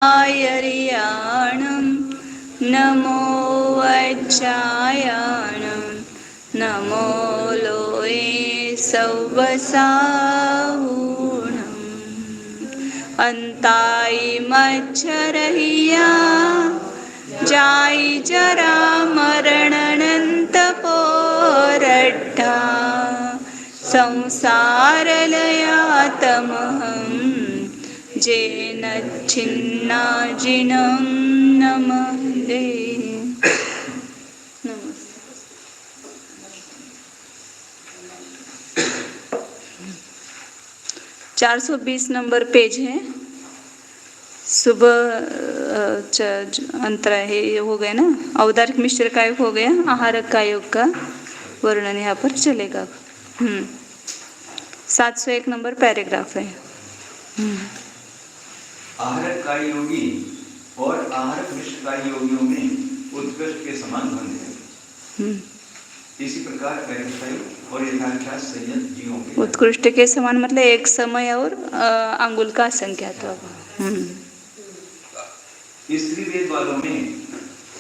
आयर्याणं नमो वज्रायणं नमो लोये सवसाहुणम् अन्ताय मच्छरहिया जाय जरा मरणनंत पोरठा संसारलयातमहं जेन छिन्नाजिनं नमस्ते। 420 नंबर पेज है। सुबह अंतरा है हो गया ना, औदारिक मिश्र का योग हो गया, आहारक का योग का वर्णन यहाँ पर चलेगा। 701 नंबर पैराग्राफ है। आहारक का योगी और आहारक मिश्र का योगियों में उत्कृष्ट के समान बंध है। इसी प्रकार और यथाख्यात संयत जीवों के उत्कृष्ट के समान मतलब एक समय और अंगुल का असंख्यात। स्त्री वेद वालों में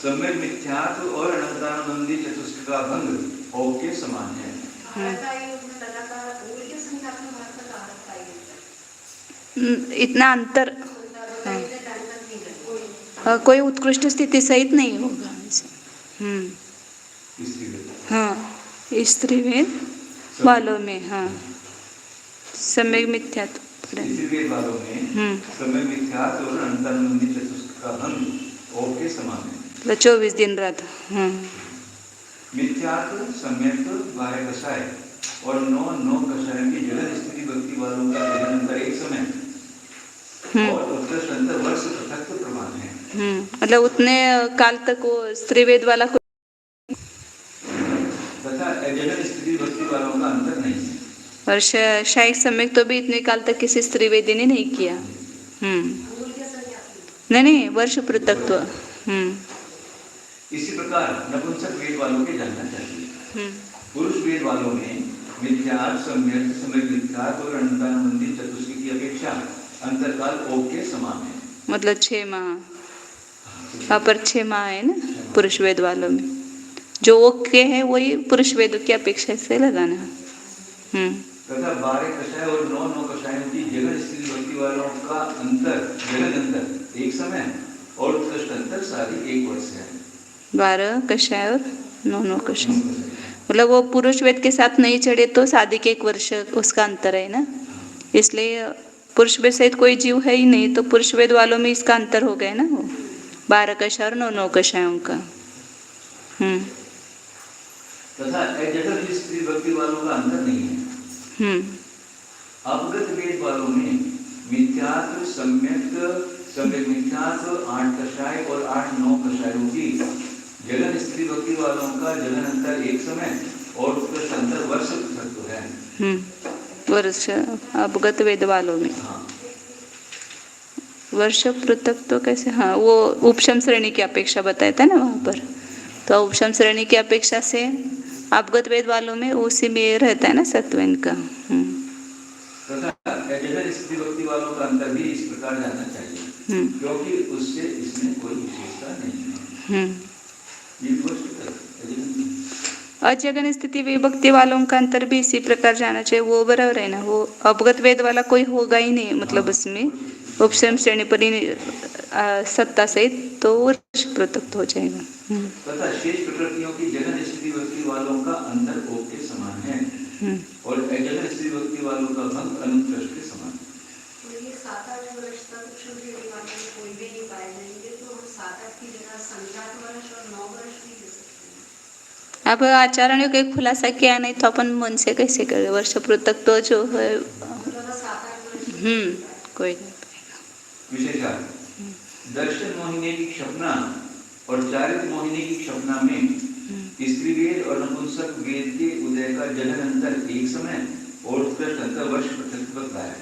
सम्यक मिथ्यात्व और अनंतानुबंधी चतुष्ट का भंग औ के समान है। इतना अंतर कोई उत्कृष्ट स्थिति सहित नहीं होगा। हाँ, स्त्री वेद वालों में हाँ सम्यक मिथ्यात्व वालों में सम्यक मिथ्यात्व और अनंतानुबंधी चतुष्ट का भंग औ के समान है। 24 दिन रात। मिथ्यात्व सम्यक 12 कषाय और 9 कषायों की जलन स्थिति भक्ति वालों का जलन अंतर एक समय और उत्कृष्ट अंतर वर्ष पृथक प्रमाण है। मतलब उतने काल तक वो स्त्री वेद वाला तथा जलन स्थिति भक्ति वालों का अंतर नहीं है। और शायद सम्यक तो भी इतने काल तक किसी स्त्री वेदी ने नहीं किया। नहीं वर्ष पृथक्त्व। इसी प्रकार नपुंसक वेद वालों के जानना चाहिए। पुरुष वेद वालों में मिथ्यात्व सम्यक मिथ्यात्व और अनंतानुबंधी चतुष्ट की अपेक्षा अंतरकाल ओक के समान है। मतलब 6 माह पर 6 माह है ना पुरुष वेद वालों में। जो ओक के है वही पुरुष वेद की अपेक्षा से लगाना। तथा 12 कषाय और 9 कषायों की जगन स्थिति भक्ति वालों का अंतर जगन अंतर एक समय और उत्कृष्ट अंतर सारी एक वर्ष है। 12 कषाय और 9 कषाय मतलब वो पुरुष वेद के साथ नहीं चढ़े तो शादी के 1 वर्ष उसका अंतर है ना। इसलिए पुरुष वेद सहित कोई जीव है ही नहीं तो पुरुष वेद वालों में इसका अंतर हो गया ना, वो 12 कषाय और 9 कषायों का। तथा जगन स्त्री भक्ति वालों का अंतर नहीं है। अवगत वेद वालों में मिथ्यात्व सम्यक मिथ्यात्व 8 कषाय और 8-9 कषायों की जगन स्त्री भक्ति वालों का जगन अंतर एक समय और उत्कृष्ट अंतर वर्ष पृथक्त्व है। वर्ष अवगत वेद वालों में वर्ष पृथक्त्व कैसे? हाँ, वो उपशम श्रेणी की अपेक्षा बताया था ना वहाँ पर। तो उपशम श्रेणी की अपेक्षा से अवगत वेद वालों में उसी में रहता है ना सत्वेन का। स्त्री भक्ति वालों का अंतर भी इस प्रकार जानना चाहिए क्योंकि उससे इसमें कोई विशेषता नहीं है। अजगन स्थिति विभक्ति वालों का अंतर भी इसी प्रकार जाना चाहिए। वो बराबर है ना, वो अवगत वेद वाला कोई होगा ही नहीं मतलब उसमें उपशम श्रेणी पर सत्ता सहित तो वर्ष पृथक हो जाएगा। तथा शेष प्रकृतियों की जगन स्थिति भक्ति वालों का अंतर ओक के समान है और जगन स्थिति भक्ति वालों का भंग अनुत्कृष्ट के समान। तो ये 7-8 वर्ष तक उपशम श्रेणी वाले कोई भी नहीं पाए जाएंगे तो हम 7-8 की जगह 7 वर्ष और 9 वर्ष भी दे सकते हैं। अब आचार्यों के खुलासा किया नहीं तो अपन मन से कैसे करें? वर्ष पृथक तो जो है 7-8 कोई नहीं पाएगा। दर्शन मोहिनी की क्षपना और चारित्र मोहिनी की क्षपना में स्त्री वेद और नपुंसक वेद के उदय का जगन अंतर एक समय और उत्कृष्ट अंतर वर्ष पृथक है।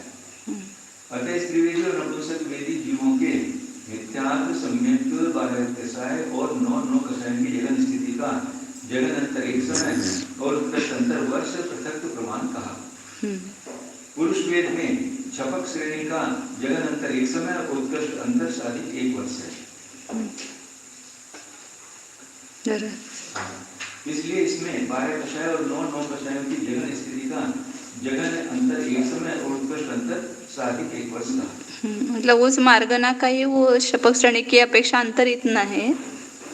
अतः स्त्री वेद और नपुंसक वेदी जीवों के मिथ्यात्व सम्यक 12 कषाय और 9 कषायों की जगन स्थिति का जगन अंतर एक समय और उत्कृष्ट अंतर वर्ष पृथक प्रमाण कहा। पुरुष वेद में छपक श्रेणी का जगन अंतर एक समय और उत्कृष्ट अंतर साधिक 1 वर्ष है। जरूर। इसलिए इसमें 12 कषाय और 9 कषायों की जगन स्थिति का जगन अंतर एक समय और उत्कृष्ट अंतर साधिक 1 वर्ष का। मतलब उस मार्गना का ही वो शपक श्रेणी की अपेक्षा अंतर इतना है,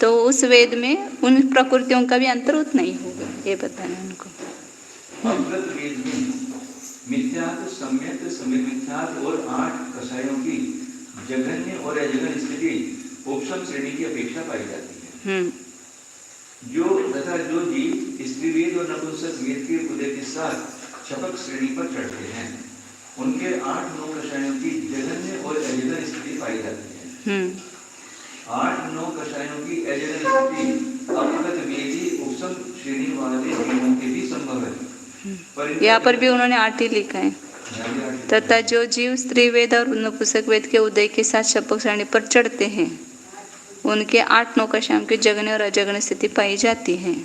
तो उस वेद में उन प्रकृतियों का भी अंतर उतना ही होगा, ये बताना उनको। अवगत वेद में मिथ्यात्व, सम्यक, समिथ्यात्व और 8 कषायों की जघन्य और अजघन्य स्थिति उपशम श्रेणी की अपेक्षा पाई जाती है। जो जीव स्त्री वेद और नपुंसक वेद के उदय के साथ शपक श्रेणी पर चढ़ते हैं, उनके 8-9 कषायों की जघन्य और अजघन्य स्थिति पाई जाती है। 8-9 कषायों की अजघन्य स्थिति अपगत वेदी उपशम श्रेणी वाले जीवों के भी संभव है। यहाँ पर भी उन्होंने 8 ही लिखा है। तथा जो जीव स्त्री वेद और नपुंसक वेद के उदय के साथ शपक श्रेणी पर चढ़ते हैं, उनके 8-9 कषायों की जगन्य और अजगन्य स्थिति पाई जाती है।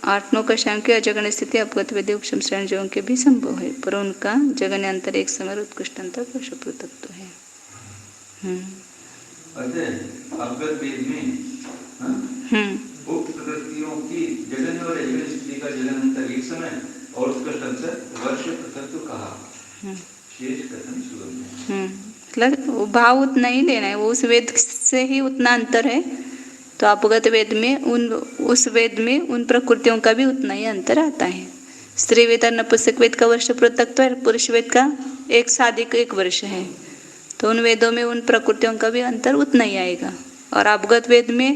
8-9 कषायों की अजगन्य स्थिति अपगत वेदी उपशम श्रेणी जीवों के भी संभव है, पर उनका जगन्य अंतर एक समय उत्कृष्ट अंतर पृथक्त्व है। अपगत वेद में उक्त प्रकृतियों की जगन और अजगन्य स्थिति का जगन अंतर एक समय और उत्कृष्ट अंतर वर्ष पृथक्त्व कहा। शेष कथन सुगम है। मतलब भाव उतना ही लेना है, वो उस वेद से ही उतना अंतर है, तो अपगत वेद में उस वेद में उन प्रकृतियों का भी उतना ही अंतर आता है। स्त्री वेद और नपुंसक वेद का वर्ष पृथक्त्व है, पुरुष वेद का एक साधिक 1 वर्ष है, तो उन वेदों में उन प्रकृतियों का भी अंतर उतना ही आएगा। और अपगत वेद में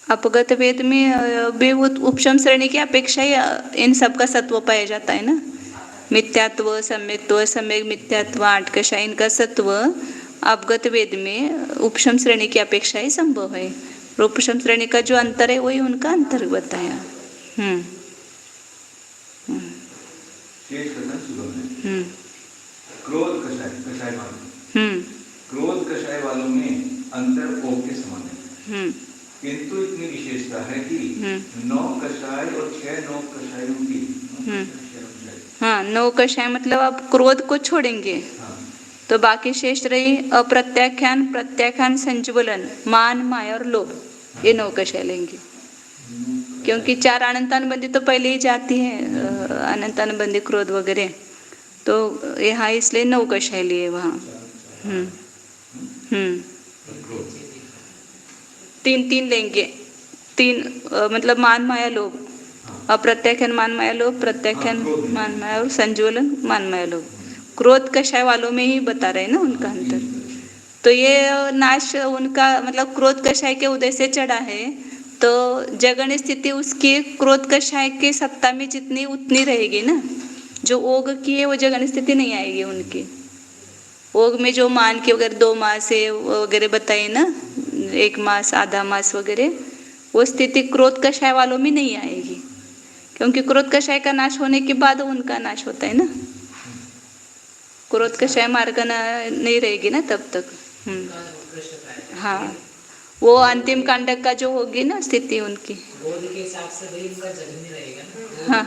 अपगत वेद में भी उपशम श्रेणी की अपेक्षा ही इन सब का सत्व पाया जाता है ना। मिथ्यात्व, सम्यक्त्व, सम्यक मिथ्यात्व, 8 कषाय, इनका सत्व अपगत वेद में उपशम श्रेणी की अपेक्षा ही संभव है। उपशम श्रेणी का जो अंतर है वही उनका अंतर बताया। क्रोध कषाय वालों में अंतर ओग के समान है, किंतु इतनी विशेषता है कि 9 कषाय और 6-9 कषायों की 9 कषाय मतलब आप क्रोध को छोड़ेंगे तो बाकी शेष रही अप्रत्याख्यान, प्रत्याख्यान, संज्वलन, मान, माया और लोभ, ये 9 कषाय लेंगे। क्योंकि 4 अनंतानुबंधी तो पहले ही जाती है, अनंतानुबंधी क्रोध वगैरह, तो यहाँ इसलिए 9 कषाय लिए वहाँ। 3 लेंगे। 3 मतलब मान, माया, लोभ, अप्रत्याख्यान, मान, माया, लोभ, प्रत्याख्यान, मान, माया और संज्वलन, मान, माया, लोभ। क्रोध कषाय वालों में ही बता रहे हैं ना उनका अंतर। तो ये नाश उनका मतलब क्रोध कषाय के उदय से चढ़ा है, तो जगन स्थिति उसकी क्रोध कषाय के सत्ता में जितनी उतनी रहेगी ना। जो ओग की है वो जगन स्थिति नहीं आएगी उनकी। ओग में जो मान के वगैरह 2 मास है वगैरह बताए ना, 1 मास, आधा मास वगैरह, वो स्थिति क्रोध कषाय वालों में नहीं आएगी, क्योंकि क्रोध कषाय का नाश होने के बाद उनका नाश होता है ना। क्रोध कषाय मार्ग नहीं रहेगी ना तब तक। हाँ, वो अंतिम कांडक का जो होगी ना स्थिति उनकी, हाँ,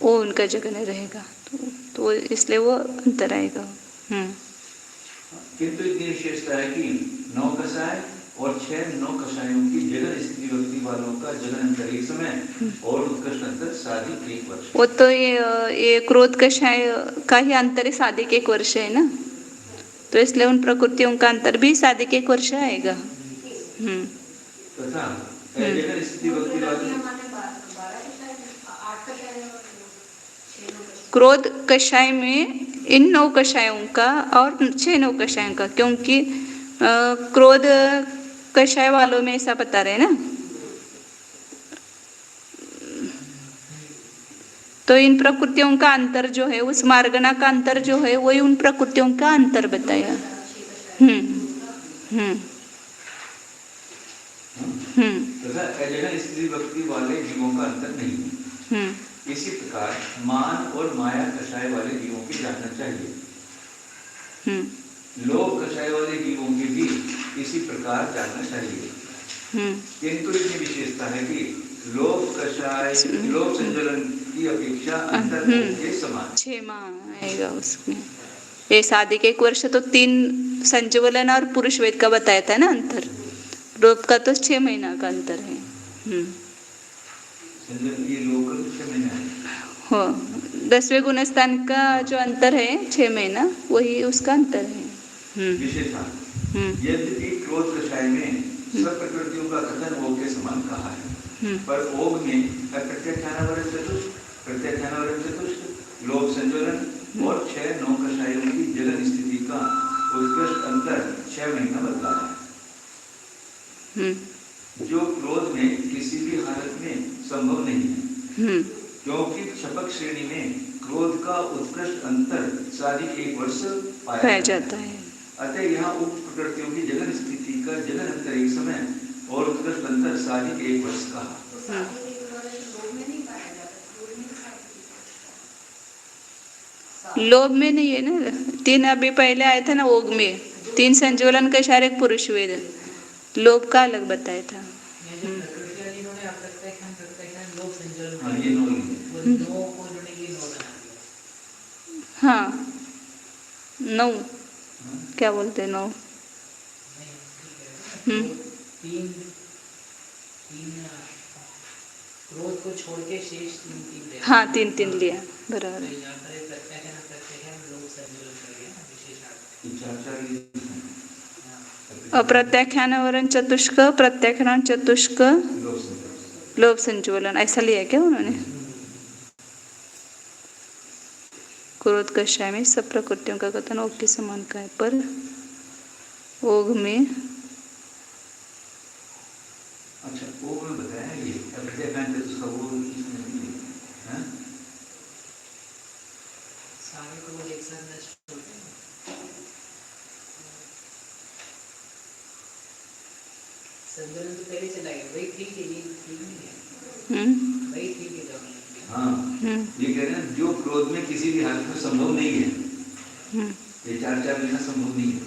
वो उनका जगन्य रहेगा, तो इसलिए वो अंतर आएगा। किंतु इतनी विशेषता है कि 9 कषाय और 6-9 कषायों की जगन स्थिति व्यक्ति वालों का जगन अंतर एक समय और उत्कृष्ट अंतर साधिक 1 वर्ष। वो तो ये क्रोध कषाय का ही अंतर ही साधिक 1 वर्ष है ना, तो इसलिए उन प्रकृतियों का अंतर भी साधिक 1 वर्ष आएगा। तथा जगन स्थिति व्यक्ति वालों क्रोध कषाय में इन 9 कषायों का और 6-9 कषायों का, क्योंकि क्रोध कषाय वालों में ऐसा बता रहे हैं ना, तो इन प्रकृतियों का अंतर जो है, उस मार्गना का अंतर जो है, वही उन प्रकृतियों का अंतर बताया। तथा जगन स्थिति व्यक्ति वाले जीवों का अंतर नहीं है। इसी प्रकार मान और माया कषाय वाले जीवों की जानना चाहिए। लोभ कषाय वाले जीवों की भी इसी प्रकार जानना चाहिए। किंतु इसमें विशेषता है कि लोभ कषाय लोभ संज्वलन की अपेक्षा अंतर के समान 6 माह आएगा उसमें। ये शादी के 1 वर्ष तो 3 संज्वलन और पुरुष वेद का बताया था ना अंतर। लोभ का तो 6 महीना का अंतर है। संज्वलन ये लोभ का 6 महीना है। हो 10वें गुणस्थान का जो अंतर है 6 महीना, वही उसका अंतर है। विशेषता यद्यपि क्रोध कषाय में सब प्रकृतियों का कथन ओग के समान कहा है, पर ओग में प्रत्याख्यानावरण चतुष्ट लोभ संज्वलन और 6-9 कषायों की जलन स्थिति का उत्कृष्ट अंतर 6 महीना बदला है, जो क्रोध में किसी भी हालत में संभव नहीं है, क्योंकि क्षपक श्रेणी में क्रोध का उत्कृष्ट अंतर साधिक 1 वर्ष पाया जाता है। अतः यहाँ उक्त प्रकृतियों की जलन स्थिति का जलन अंतर 1 समय और उत्कृष्ट अंतर साधिक 1 वर्ष का। लोभ में नहीं है ना, 3 अभी पहले आया था ना ओग में 3 संज्वलन का शारीरिक पुरुष वेद, लोभ का अलग बताया था। हाँ 9 क्या बोलते हैं 9। क्रोध को छोड़ के शेष 3 हाँ 3 लिया बराबर है। अप्रत्याख्यानावरण चतुष्क प्रत्याख्यान चतुष्क लोभ संज्वलन ऐसा लिया क्या उन्होंने। क्रोध कषाय में सब प्रकृतियों का कथन ओग के समान का है, पर ओग में अच्छा ओग में बताया ये प्रत्याख्यान चतुष्क वो हैं सारे को एक साथ नष्ट होते हैं। संज्ञान तो पहले चला गया, वही ठीक है, ये ठीक नहीं है, वही ठीक है जब हाँ ये कह रहे हैं जो क्रोध में किसी भी हालत में संभव नहीं है, ये 4 लेना संभव नहीं है,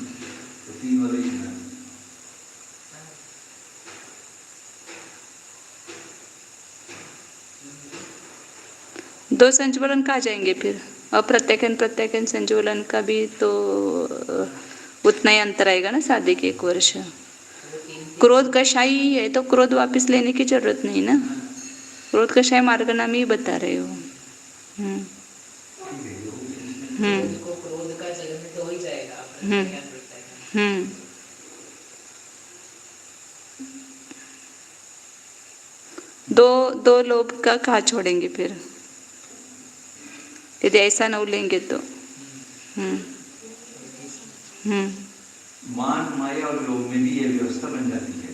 तो 3 वाले ही ना। दो संज्वलन कहाँ जाएंगे फिर। अप्रत्याख्यान प्रत्याख्यान संज्वलन का भी तो उतना ही अंतर आएगा ना शादी के 1 वर्ष। क्रोध कषाई है तो क्रोध वापस लेने की जरूरत नहीं ना, क्रोध कषाय मार्गनामी ही बता रहे हो। क्रोध का जलन तो हो ही जाएगा। दो लोभ का कहाँ छोड़ेंगे फिर, यदि ऐसा न लेंगे तो। मान माया और लोभ में भी यह व्यवस्था बन जाती है,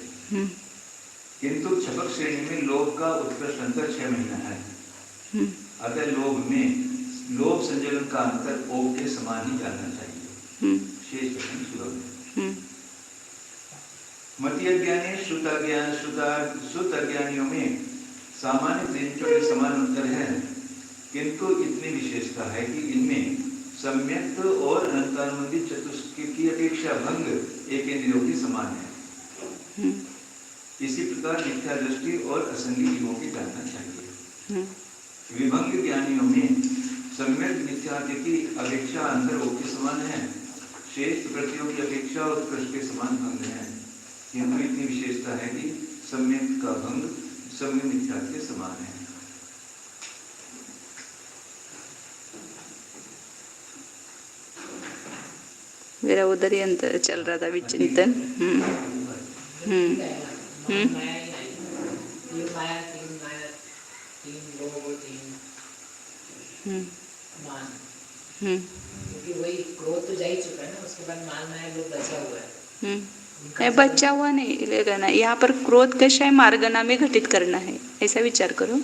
किंतु क्षपक श्रेणी में लोभ का उत्कृष्ट अंतर 6 महीना है। अतः लोभ में लोभ संज्वलन का अंतर ओग के समान ही जानना चाहिए। शेष प्रश्न सुलभ है। मति अज्ञानी श्रुत अज्ञानियों में सामान्य प्रेमियों के समान अंतर है, किंतु इतनी विशेषता है कि इनमें सम्यक्त और अनंतानुबंधित चतुष्क की अपेक्षा भंग एक इंद्रियों के समान है। इसी प्रकार मिथ्या दृष्टि और असंगी जीवों की जानना चाहिए। विभंग ज्ञानियों में सम्यक मिथ्यात्व की अपेक्षा अंतर ओग के समान है, शेष प्रकृतियों की अपेक्षा उत्कृष्ट के समान भंग है, किंतु इतनी विशेषता है कि सम्यक का भंग सम्यक मिथ्यात्व के समान है। मेरा उधर ही अंतर चल रहा था विचिंतन। क्योंकि वही क्रोध तो जा ही चुका है ना, उसके बाद मान माया लोग बचा हुआ है। बचा हुआ नहीं लेना, यहाँ पर क्रोध कषाय मार्गना में घटित करना है, ऐसा विचार करो।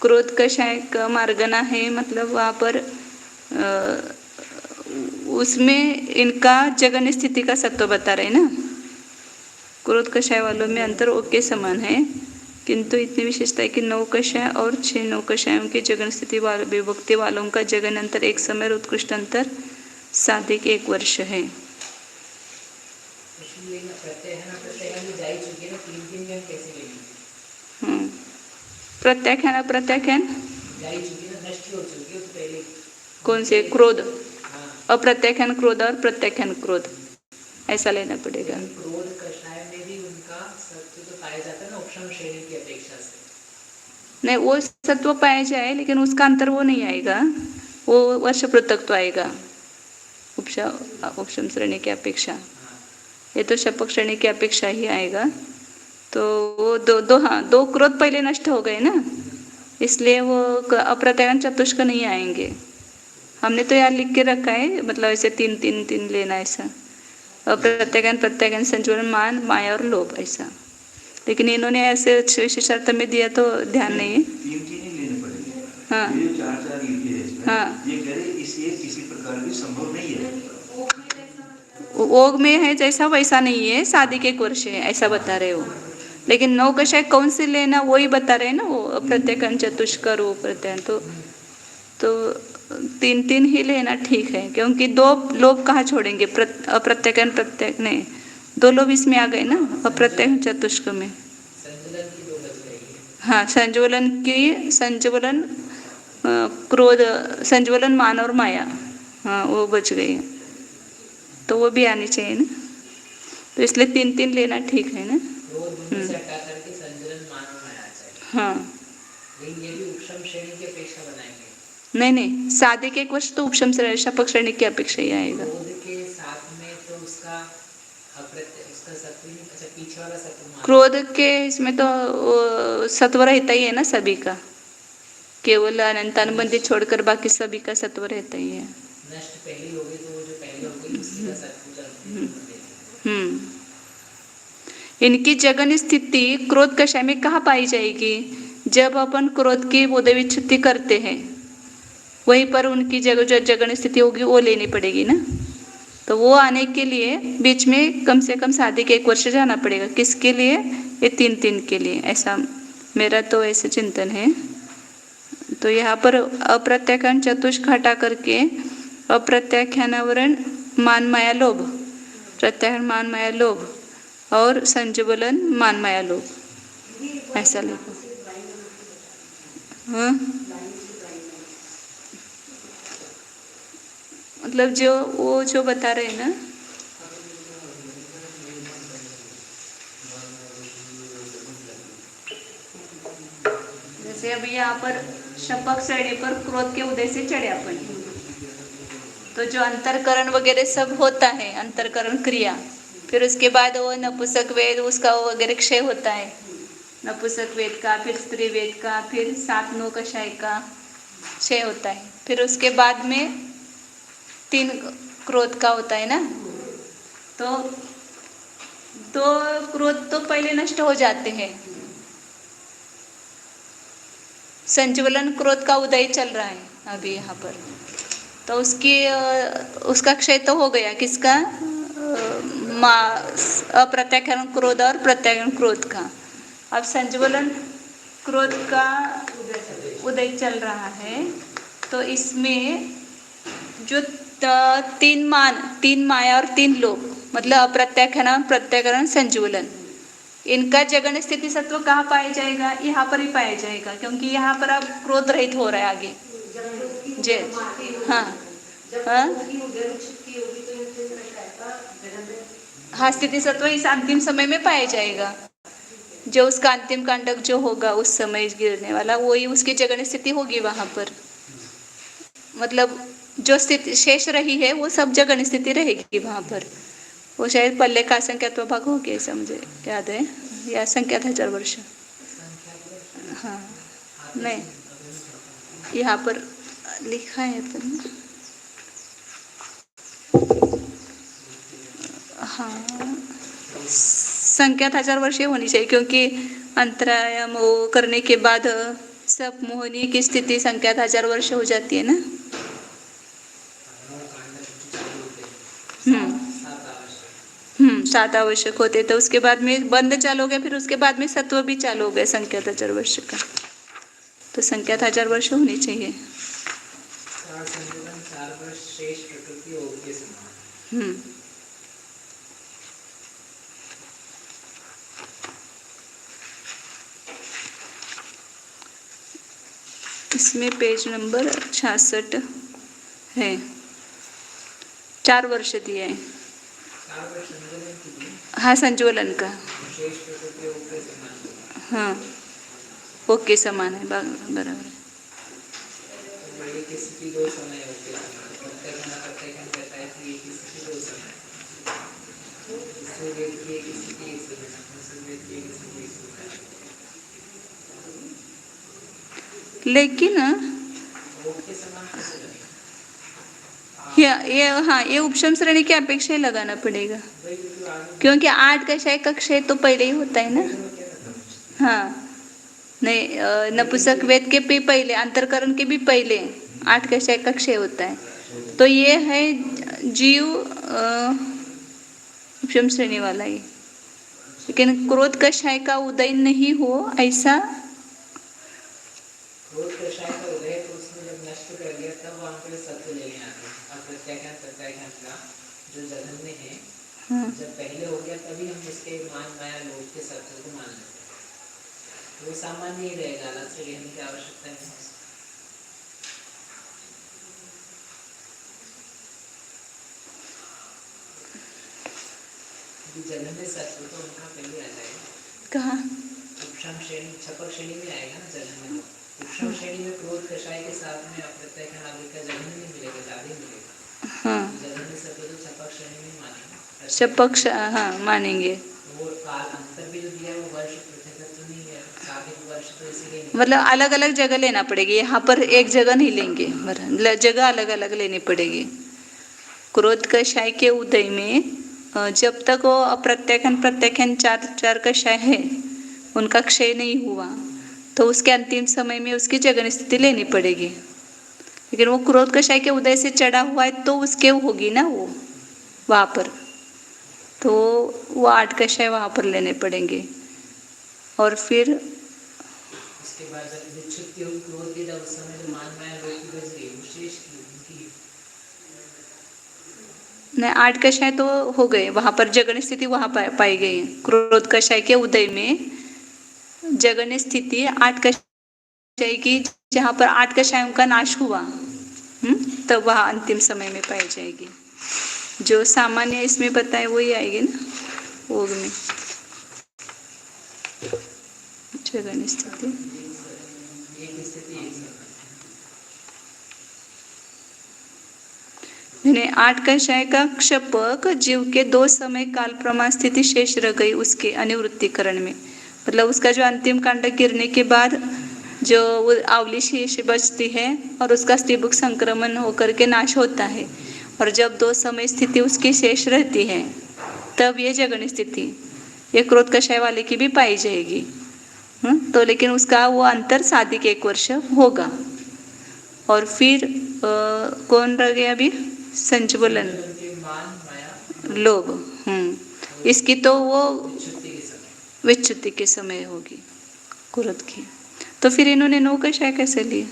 क्रोध कषाय का मार्गना है मतलब वहाँ पर उसमें इनका जगन स्थिति का सत्व बता रहे ना। क्रोध कषाय वालों में अंतर ओग के समान है, किंतु इतनी विशेषता है कि 9 कषाय और 6 नौकषायों की जगन स्थिति वाले विभक्ति वालों का जगन अंतर एक समय और उत्कृष्ट अंतर साधिक 1 वर्ष है। इसलिए ना प्रत्यय है ना, प्रत्यय में जा ही चुकी है ना, 3 दिन कैसे लेंगे? प्रत्याख्यान जा ही चुकी है ना, नष्ट हो चुकी है तो पहले। कौन से? क्रोध। हाँ, अप्रत्याख्यान क्रोध और प्रत्याख्यान क्रोध ऐसा लेना पड़ेगा। लेकिन क्रोध कषाय में भी उनका सत्व तो पाया जाता है ना, उपशम श्रेणी की अपेक्षा से। नहीं, वो सत्व पाया जाए लेकिन उसका अंतर वो नहीं आएगा, वो वर्ष पृथक्त्व आएगा उपशम श्रेणी की अपेक्षा। ये तो शपक श्रेणी की अपेक्षा ही आएगा। तो वो दो क्रोध पहले नष्ट हो गए ना, इसलिए वो अप्रत्याख्यान चतुष्क नहीं आएंगे। हमने तो यार लिख के रखा है, मतलब ऐसे 3 लेना ऐसा, अप्रत्याख्यान, प्रत्याख्यान, संचलन, मान, माया और लोभ ऐसा। लेकिन इन्होंने ऐसे विशेषार्थ में दिया तो ध्यान नहीं है। 3 चीजें लेने पड़ेंगे। हाँ। ये जो 4 लिखे हैं इसमें, हाँ। ये कह रहे इसलिए किसी प्रकार भी संभव नहीं है। ओग में है जैसा वैसा नहीं है, शादी के 1 वर्ष है ऐसा बता रहे हो। लेकिन 9 कषाय कौन से लेना वही बता रहे हैं ना, वो अप्रत्याख्यान, चतुष्कर, वो प्रत्याख्यान। तो 3 ही लेना ठीक है, क्योंकि 2 लोभ कहाँ छोड़ेंगे? अप्रत्याख्यान, प्रत्याख्यान नहीं, 2 लोभ इसमें आ गए ना, अप्रत्याख्यान चतुष्क में। संचलन की 2 बच गई है। हाँ, संज्वलन क्रोध, संज्वलन, मान और माया, हाँ वो बच गई है, तो वो भी आनी चाहिए ना। तो इसलिए 3 लेना ठीक है ना। क्रोध बुद्धि से हटा करके संचलन, मान और माया चाहिए। हाँ, लेकिन ये भी उपशम श्रेणी की अपेक्षा बनाएंगे। नहीं, शादी के 1 वर्ष तो उपशम श्रेणी, शपक श्रेणी की अपेक्षा ही आएगा। क्रोध के साथ में तो उसका सत्व नहीं, अच्छा पीछे वाला सत्व। क्रोध के इसमें तो सत्व रहता ही है ना सभी का, केवल अनंतानुबंधी छोड़कर बाकी सभी का सत्व रहता ही है। नष्ट पहली हो गई तो वो जो पहले हो गई उसी का सत्व इनकी जगन स्थिति क्रोध कषाय में कहाँ पाई जाएगी? जब अपन क्रोध की बोधविच्छुद्धि करते हैं वहीं पर उनकी जो जगन स्थिति होगी वो लेनी पड़ेगी ना। तो वो आने के लिए बीच में कम से कम शादी के 1 वर्ष जाना पड़ेगा। किसके लिए? ये 3 के लिए, ऐसा मेरा तो ऐसे चिंतन है। तो यहाँ पर अप्रत्याख्यान चतुष्क हटा करके अप्रत्याख्यानावरण मान माया लोभ, प्रत्याख्यान मान माया लोभ और संज्वलन मान माया लोभ ऐसा लिखो। हाँ, मतलब जो बता रहे हैं ना, जैसे अभी यहाँ पर शपक श्रेणी पर क्रोध के उदय से चढ़े अपन, तो जो अंतरकरण वगैरह सब होता है, अंतरकरण क्रिया, फिर उसके बाद वो नपुंसक वेद उसका वो वगैरह क्षय होता है, नपुंसक वेद का, फिर स्त्री वेद का, फिर 7 9 कषाय का क्षय होता है। फिर उसके बाद में 3 क्रोध का होता है ना। तो 2 क्रोध तो पहले नष्ट हो जाते हैं। संज्वलन क्रोध का उदय चल रहा है अभी यहाँ पर, तो उसका क्षय तो हो गया। किसका? अप्रत्याख्यान क्रोध और प्रत्याख्यान क्रोध का। अब संज्वलन क्रोध का उदय चल रहा है, तो इसमें जो 3 माया और 3 लोभ, मतलब अप्रत्याख्यान, प्रत्याख्यान, संज्वलन, इनका जगन स्थिति सत्व कहाँ पाया जाएगा? यहाँ पर ही पाया जाएगा, क्योंकि यहाँ पर अब क्रोध रहित हो रहा है आगे। जे हाँ, स्थिति सत्व इस अंतिम समय में पाया जाएगा। जो उसका अंतिम कांडक जो होगा उस समय गिरने वाला, वही उसकी जगन स्थिति होगी वहां पर। मतलब जो स्थिति शेष रही है वो सब जगन स्थिति रहेगी वहां पर। वो शायद पल्ले का संख्यात्व भाग हो गया, ऐसा मुझे याद है, या संख्यात 1000 वर्ष। हाँ, नहीं, यहाँ पर लिखा है अपन। हाँ, संख्यात 1000 वर्ष होनी चाहिए, क्योंकि अंतरायाम वो करने के बाद सब मोहिनी की स्थिति संख्यात 1000 वर्ष हो जाती है ना। 7 स्टार्ट आवश्यक होते, तो उसके बाद में बंद चालू हो गया, फिर उसके बाद में सत्व भी चालू हो गया संख्यात 1000 वर्ष का। तो संख्यात 1000 वर्ष होनी चाहिए। 4 संतुलन 4 वर्ष शेष प्रकृति योग के समान। इसमें पेज नंबर 66 है, 4 वर्ष दिया है। 4 वर्ष संतुलन के लिए हाँ, संज्वलन का। शेष प्रकृति योग के समान। हाँ, ओके समान है, बराबर है। तो ये किसी की 2 समय योग के समान। प्रत्येक कहता है कि ये किसी की 2 समय, सूर्य की किसी की 1 समय, सूर्य की किसी की 1 समय। लेकिन योग के समान कैसे लगेगा? ये उपशम श्रेणी की अपेक्षा ही लगाना पड़ेगा, भाई क्योंकि आगे क्योंकि 8 कक्षाएं कक्षाएं तो पहले ही होता है ना। हाँ, नहीं, नपुंसक वेद के भी पहले, अंतरकरण के भी पहले 8 कक्षाएं कक्षाएं होता है। तो ये है जीव उपशम श्रेणी वाला ही। लेकिन क्रोध कषाय का उदय नहीं हो ऐसा, क्रोध कषाय का उदय तो उसने जब नष्ट कर दिया तब वहाँ पे सत्य लेने आते हैं। अब प्रत्याख्यान का जो जघन्य है, जब पहले हो गया तभी हम उसके मान माया लोभ के सत्य को मान लेते हैं। तो वो सामान्य ही रहेगा, अलग से लेने की आवश्यकता नहीं है। जघन्य सत्य तो उनका पहले आ जाएगा। कहाँ? उपशम श्रेणी, छपक श्रेणी में आएगा ना जघन्य। उपशम श्रेणी में क्रोध कषाय के साथ में अप्रत्याख्यान आदि का जघन्य नहीं मिलेगा, ज्यादा ही मिलेगा। हाँ, जघन्य सत्य तो छपक श्रेणी में मानेंगे। शपक, हाँ मानेंगे। वो काल अंतर भी जो दिया है वो वर्ष पृथक तो नहीं है, साधिक वर्ष तो इसीलिए नहीं। मतलब अलग अलग जगह लेना पड़ेगी, यहाँ पर एक जगह नहीं लेंगे, जगह अलग अलग लेनी पड़ेगी। क्रोध कषाय के उदय में जब तक वो प्रत्याख्यान 4 कषाय है उनका क्षय नहीं हुआ, तो उसके अंतिम समय में उसकी जगन स्थिति लेनी पड़ेगी। लेकिन वो क्रोध कषाय के उदय से चढ़ा हुआ है तो उसके होगी ना वो वहाँ पर, तो वो 8 कषाय वहाँ पर लेने पड़ेंगे। और फिर उसके बाद जब विच्छुत्ति हुई क्रोध की, जब उस समय जो मान माया लोभ की बज रही है वो शेष की उनकी नहीं, 8 कषाय तो हो गए, वहाँ पर जगन स्थिति वहाँ पाई गई। क्रोध कषाय के उदय में जगन स्थिति 8 कषाय की, जहाँ पर 8 कषायों का नाश हुआ, तब वहाँ अंतिम समय में पाई जाएगी। जो सामान्य इसमें बताए वही आएगी ना योग में, जगन स्थिति। एक स्थिति एक समय। 8 कषाय का क्षपक जीव के 2 समय काल प्रमाण स्थिति शेष रह गई उसके अनिवृत्तिकरण में। मतलब उसका जो अंतिम कांड गिरने के बाद जो वो आवली शेष बचती है और उसका स्त्रीबुक संक्रमण होकर के नाश होता है, और जब 2 समय स्थिति उसकी शेष रहती है तब ये जगन स्थिति, ये क्रोध कषाय वाले की भी पाई जाएगी। तो लेकिन उसका वो अंतर साधिक 1 वर्ष होगा। और फिर कौन रह गया अभी? संज्वलन, लोभ। इसकी तो वो विच्छुत्ति के समय होगी क्रोध की। तो फिर इन्होंने 9 कषाय कैसे लिए?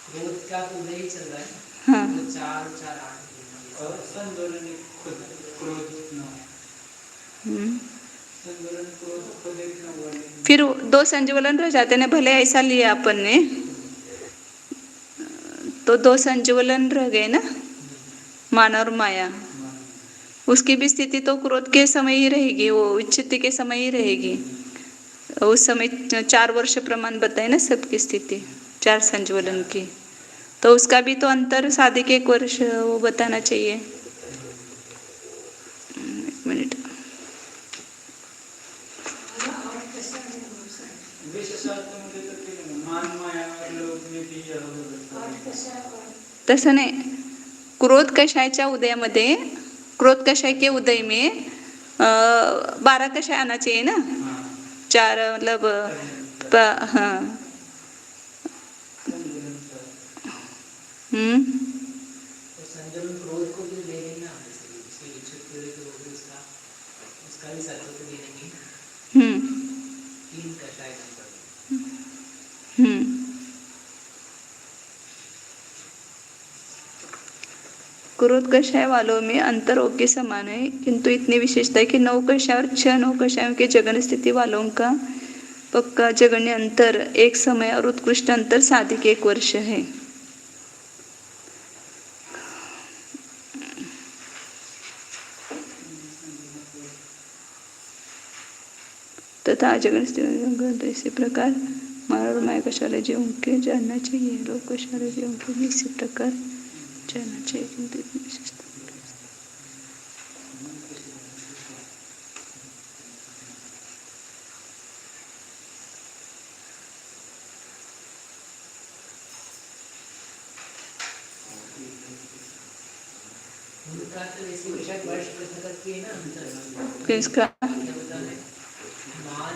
क्रोध का तो उदय ही चल रहा है। हाँ, तो 4 4 8 और संज्वलन खुद क्रोध न हो। संज्वलन क्रोध खुद एक न हुआ नहीं। फिर 2 संज्वलन रह जाते हैं, भले ऐसा लिया अपन ने तो 2 संज्वलन रह गए ना, मान और माया। उसकी भी स्थिति तो क्रोध के समय ही रहेगी, वो विच्छित्ति के समय ही रहेगी। उस समय 4 वर्ष प्रमाण बताए ना सबकी स्थिति 4 संज्वलन की, तो उसका भी तो अंतर साधिक 1 वर्ष वो बताना चाहिए। 1 मिनट, विशेषार्थमध्ये तर केलं ना, मान माया लोभ नीती यह व्यवस्था. तसं नाही, क्रोध कषायच्या उदयामध्ये, क्रोध कषाय के उदय में 12 कषाय आना चाहिए ना, 4 मतलब हाँ। संजम क्रोध को भी ले लेना, इसके इच्छुक पूरे तो वो भी उसका भी सत्व तो देनेंगे। हम्म 3 कषाय नंबर। क्रोध कषाय वालों में अंतर ओग के समान है, किंतु इतनी विशेषता है कि 9 कषाय और 6 9 कषायों के जगन स्थिति वालों का पक्का जगन्य अंतर एक समय और उत्कृष्ट अंतर साधिक 1 वर्ष है। तथा जगन स्थिति इसी प्रकार मानव और माया कषाय जीवों के जानना चाहिए, लोक कषाय जीवों के भी इसी प्रकार जानना चाहिए, किंतु इतनी विशेषता उनका तो इसी विषय वर्ष पृथक की है ना अंतर। किसका क्या बता रहे? मान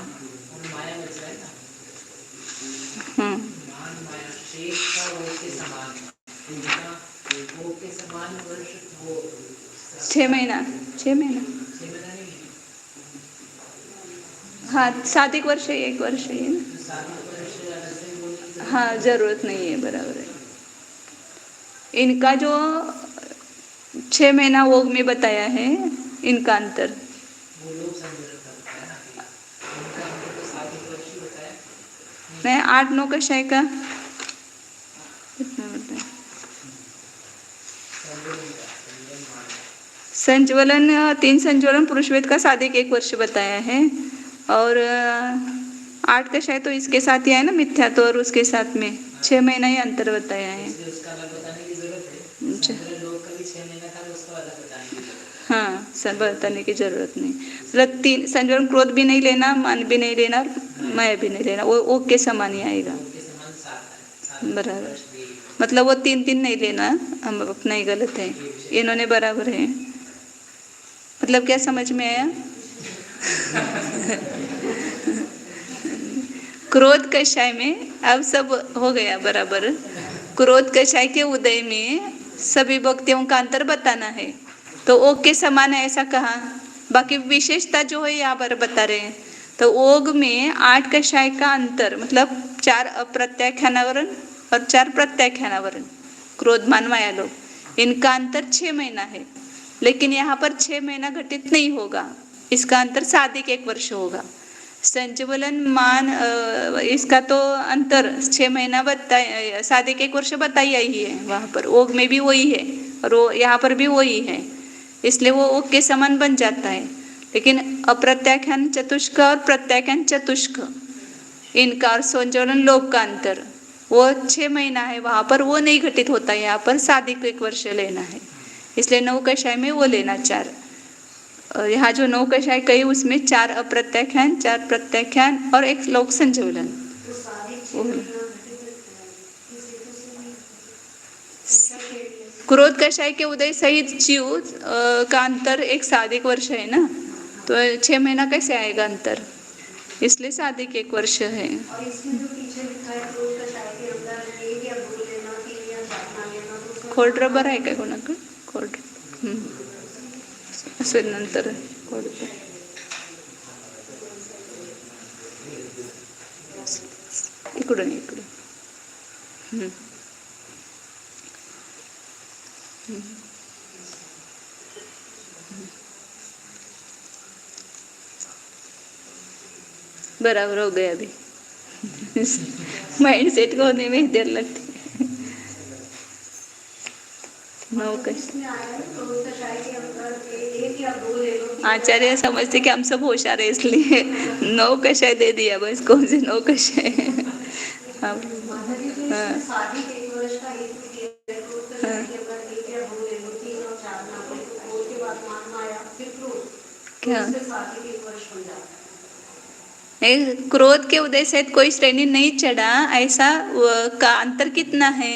और माया बचा है ना। मान माया शेष का वो के समान, उनका वो के समान वर्ष वो 6 महीना 6 महीना 6 महीना नहीं है। हाँ साधिक वर्ष है, 1 वर्ष है ना। तो 7 वर्ष अलग से बोलने की हाँ जरूरत नहीं है, बराबर है। इनका जो 6 महीना वोग में बताया है, इनका अंतर वो लोग संग्रह करता है ना। उनका अंतर तो 7 वर्ष ही बताया। नहीं 8 9 कषाय का कितना होता है? संज्वलन 3 संज्वलन पुरुषवेद का साधिक 1 वर्ष बताया है, और 8 कषाय तो इसके साथ ही है ना, मिथ्या तो, और उसके साथ में 6 महीना ही अंतर बताया है। इसलिए उसका अलग बताने की जरूरत है। अच्छा। संग्रह लोग का भी 6 महीना का तो उसका अलग बताने की जरूरत हाँ सब बताने की जरूरत नहीं, मतलब 3 संज्वलन क्रोध भी नहीं लेना, मान भी नहीं लेना, माया भी नहीं लेना, वो ओग के समान ही आएगा। है। उनके समान 7 है। बराबर। वर्ष भी मतलब वो 3 नहीं लेना, हम अपना ही गलत है, इन्होंने बराबर है। मतलब क्या समझ में आया? क्रोध कषाय में अब सब हो गया बराबर। क्रोध कषाय के उदय में सभी भक्तियों का अंतर बताना है, तो ओग के समान है ऐसा कहा। बाकी विशेषता जो है यहाँ पर बता रहे हैं। तो ओग में 8 कषाय का अंतर, मतलब 4 अप्रत्याख्यानावरण और 4 प्रत्याख्यानावरण, क्रोध मान माया लोग, इनका अंतर 6 महीना है। लेकिन यहाँ पर 6 महीना घटित नहीं होगा, इसका अंतर साधिक 1 वर्ष होगा। संज्वलन मान इसका तो अंतर 6 महीना बताया, साधिक 1 वर्ष बताया ही है। वहाँ पर ओग में भी वही है और वो यहाँ पर भी वही है, इसलिए वो ओग के समान बन जाता है। लेकिन अप्रत्याख्यान चतुष्क और प्रत्याख्यान चतुष्क, इनका और संज्वलन लोक का अंतर वो 6 महीना है, वहाँ पर वो नहीं घटित होता, यहाँ पर साधिक 1 वर्ष लेना है। इसलिए 9 कषाय में वो लेना 4, और यहाँ जो 9 कषाय कही उसमें 4 अप्रत्याख्यान, 4 प्रत्याख्यान और 1 लोक संज्वलन। तो सारी 6 महीना घटित इस हेतु से नहीं इसका खेल क्रोध कषाय के उदय सहित जीव का अंतर एक साधिक वर्ष है ना, तो 6 महीना कैसे आएगा अंतर, इसलिए साधिक 1 वर्ष है। और इसमें जो पीछे लिखा है क्रोध कषाय के अंदर 1 या 2 लेना, 3 या 4 ना लेना, तो उसमें खोड रबर आहे काय कोणाकडे? खोड असेल नंतर खोड इकडून इकडून बराबर हो गया अभी। माइंड सेट को होने में देर लगती है। 9 कषाय इसमें आया है क्रोध कषाय के अंदर 1 या 2 ले लो, 3 आचार्य समझते कि हम सब होशियार है, इसलिए 9 कषाय दे दिया बस। कौन से 9 कषाय? हाँ माताजी जो इसमें साधिक 1 वर्ष का हेतु किया है, क्रोध कषाय के अंदर 1 या 2 ले लो, 3 और 4 ना ले, तो क्रोध के बाद मान माया फिर क्रोध, क्या? उससे साधिक 1 वर्ष बन जाता है। नहीं, क्रोध के उदय से कोई श्रेणी नहीं चढ़ा, ऐसा का अंतर कितना है?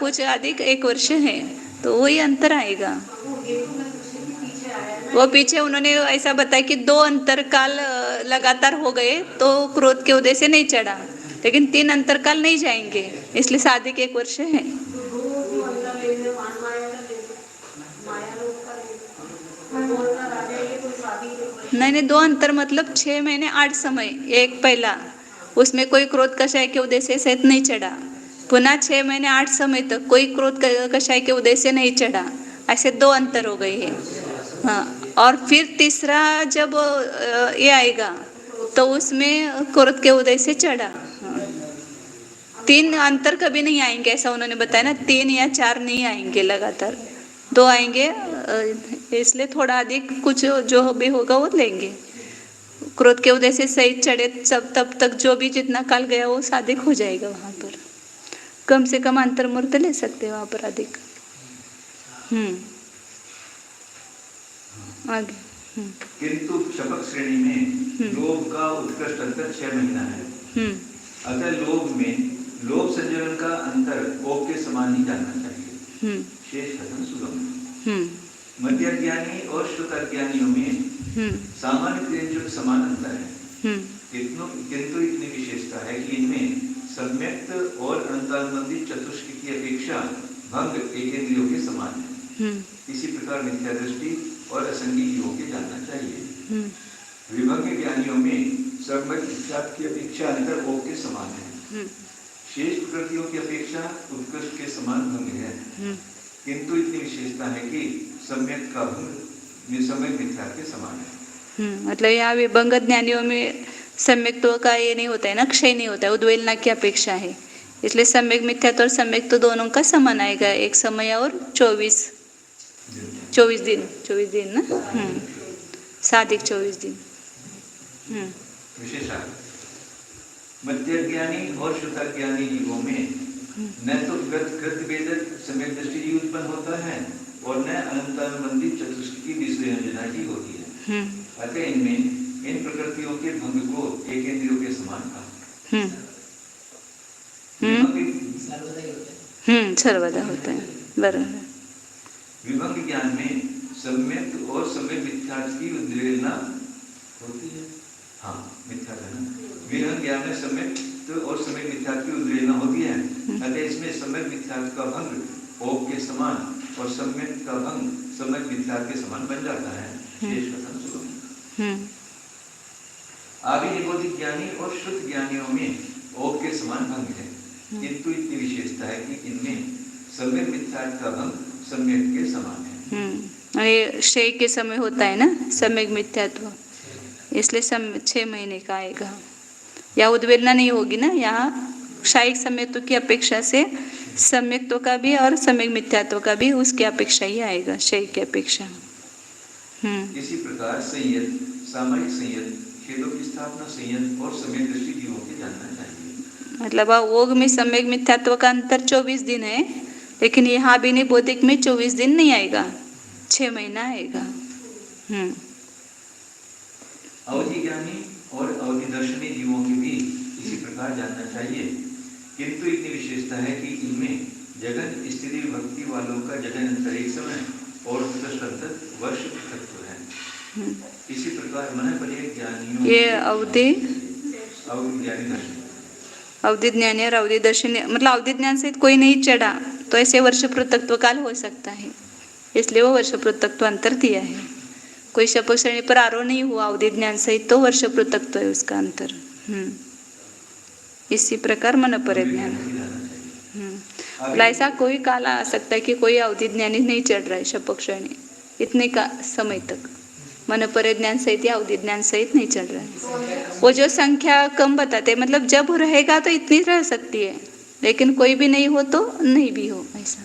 कुछ अधिक 1 वर्ष है, तो वही अंतर आएगा। वो हेतु में दूसरे के पीछे आया है ना, वो पीछे उन्होंने ऐसा बताया कि 2 अंतरकाल लगातार हो गए तो क्रोध के उदय से नहीं चढ़ा, लेकिन 3 अंतरकाल नहीं जाएंगे, इसलिए साधिक 1 वर्ष है। तो 2 अंदर ले लो, मान माया का ले लो, माया लोग का ले लो। नहीं, 2 अंतर मतलब 6 महीने 8 समय, एक पहला उसमें कोई क्रोध कषाय के उदय से सहित नहीं चढ़ा, पुनः 6 महीने 8 समय तक कोई क्रोध कषाय के उदय से नहीं चढ़ा, ऐसे 2 अंतर हो गए हैं। हाँ, और फिर तीसरा जब ये आएगा तो उसमें क्रोध के उदय से चढ़ा। हाँ। 3 अंतर कभी नहीं आएंगे, ऐसा उन्होंने बताया ना, 3 या 4 नहीं आएंगे, लगातार 2 आएंगे, इसलिए थोड़ा अधिक कुछ जो भी होगा वो लेंगे। क्रोध के उदय से सहित चढ़े तब तक जो भी जितना काल गया वो साधिक हो जाएगा, वहां पर कम से कम अंतर मूर्त ले सकते हैं वहां पर अधिक। आगे। किंतु शपथ श्रेणी में लोभ का उत्कृष्ट अंतर 6 महीना है। अतः लोभ में लोभ संजरण का अंतर कोप के समान ही जानना चाहिए। शेष कथन सुगम। मध्य ज्ञानी और श्रुत ज्ञानियों में सामान्य प्रेम समान अंतर है, किंतु इतनी विशेषता है कि इनमें सम्यक्त और अनंतानुबंधित चतुष्क की अपेक्षा भंग एकेंद्रियों के समान है। इसी प्रकार मिथ्या दृष्टि और असंगी जीवों के जानना चाहिए। विभंग ज्ञानियों में सम्यक विख्यात की अपेक्षा अंतर भोग के समान है। शेष प्रकृतियों की अपेक्षा उत्कृष्ट के समान भंग है, किंतु इतनी विशेषता है कि सम्यक का भंग निसम्यक मिथ्यात्व के समान है। मतलब यहाँ विभंग ज्ञानियों में सम्यक्त्व का ये नहीं होता है ना, क्षय नहीं होता है, उद्वेलना की अपेक्षा है, इसलिए सम्यक मिथ्यात्व और सम्यक तो दोनों का समान आएगा, एक समय और 24 दिन ना, साधिक 24 दिन। विशेषण मध्य ज्ञानी और श्रुता ज्ञानी जीवों में न तो कृत वेद सम्यक दृष्टि जी उत्पन्न होता है और न अनंतानुबंधित चतुष्क की विषयोजना जी होती है। अतः इनमें इन प्रकृतियों के भंग को एकेंद्रियों के समान कहा। सर्वदा होता है, बराबर। विभंग ज्ञान में सम्यक और सम्यक मिथ्यात्व की उद्वेलना होती है। हाँ, मिथ्यात्व। विभंग ज्ञान में सम्यक और सम्यक मिथ्यात्व की उद्वेलना होती है, अतः इसमें सम्यक मिथ्यात्व का भंग ओप के समान और सम्यक का भंग सम्यक मिथ्यात्व के समान बन जाता है। शेष कथन सुगम। आविनिबोधिक ज्ञानी और श्रुत ज्ञानियों में ओप के समान भंग है, किंतु इतनी विशेषता है कि इनमें सम्यक मिथ्यात्व का भंग सम्यक के समान है। ये क्षय के समय होता है ना सम्यक मिथ्यात्व, इसलिए 6 महीने का आएगा। या उद्वेलना नहीं होगी ना, यहाँ क्षायिक सम्यक्त्व की अपेक्षा से सम्यक्त्व का भी और सम्यक मिथ्यात्व का भी उसकी अपेक्षा ही आएगा, क्षय की अपेक्षा। इसी प्रकार संयत, सामयिक संयत, खेदों की स्थापना संयत और सम्यक दृष्टि जीवों के जानना चाहिए। मतलब ओग में सम्यक मिथ्यात्व का अंतर 24 दिन है, लेकिन यहाँ भी नहीं, बौद्धिक में 24 दिन नहीं आएगा, 6 महीना आएगा। अवधि ज्ञानी और अवधि दर्शनी जीवों के भी इसी प्रकार जानना चाहिए, किंतु इतनी विशेषता है कि इनमें जगन स्थिति विभक्ति वालों का जगन अंतर एक समय और उत्कृष्ट अंतर वर्ष तत्व है। इसी प्रकार मन पर्यक ज्ञानियों ये अवधि ज्ञानी दर्शन, अवधि ज्ञानी और अवधि दर्शनी, मतलब अवधि ज्ञान से कोई नहीं चढ़ा तो ऐसे वर्ष पृथक्त्व काल हो सकता है, इसलिए वो वर्ष पृथक्त्व अंतर दिया है। कोई शपथ श्रेणी पर आरोह नहीं हुआ अवधि ज्ञान सहित तो वर्ष पृथक्त्व है उसका अंतर। इसी प्रकार मन पर ज्ञान। मतलब ऐसा कोई काल आ सकता है कि कोई अवधि ज्ञानी नहीं चढ़ रहा है शपथ श्रेणी इतने का समय तक, मन पर ज्ञान सहित या अवधि ज्ञान सहित नहीं चढ़ रहा है। वो जो संख्या कम बताते, मतलब जब रहेगा तो इतनी रह सकती है, लेकिन कोई भी नहीं हो तो नहीं भी हो, ऐसा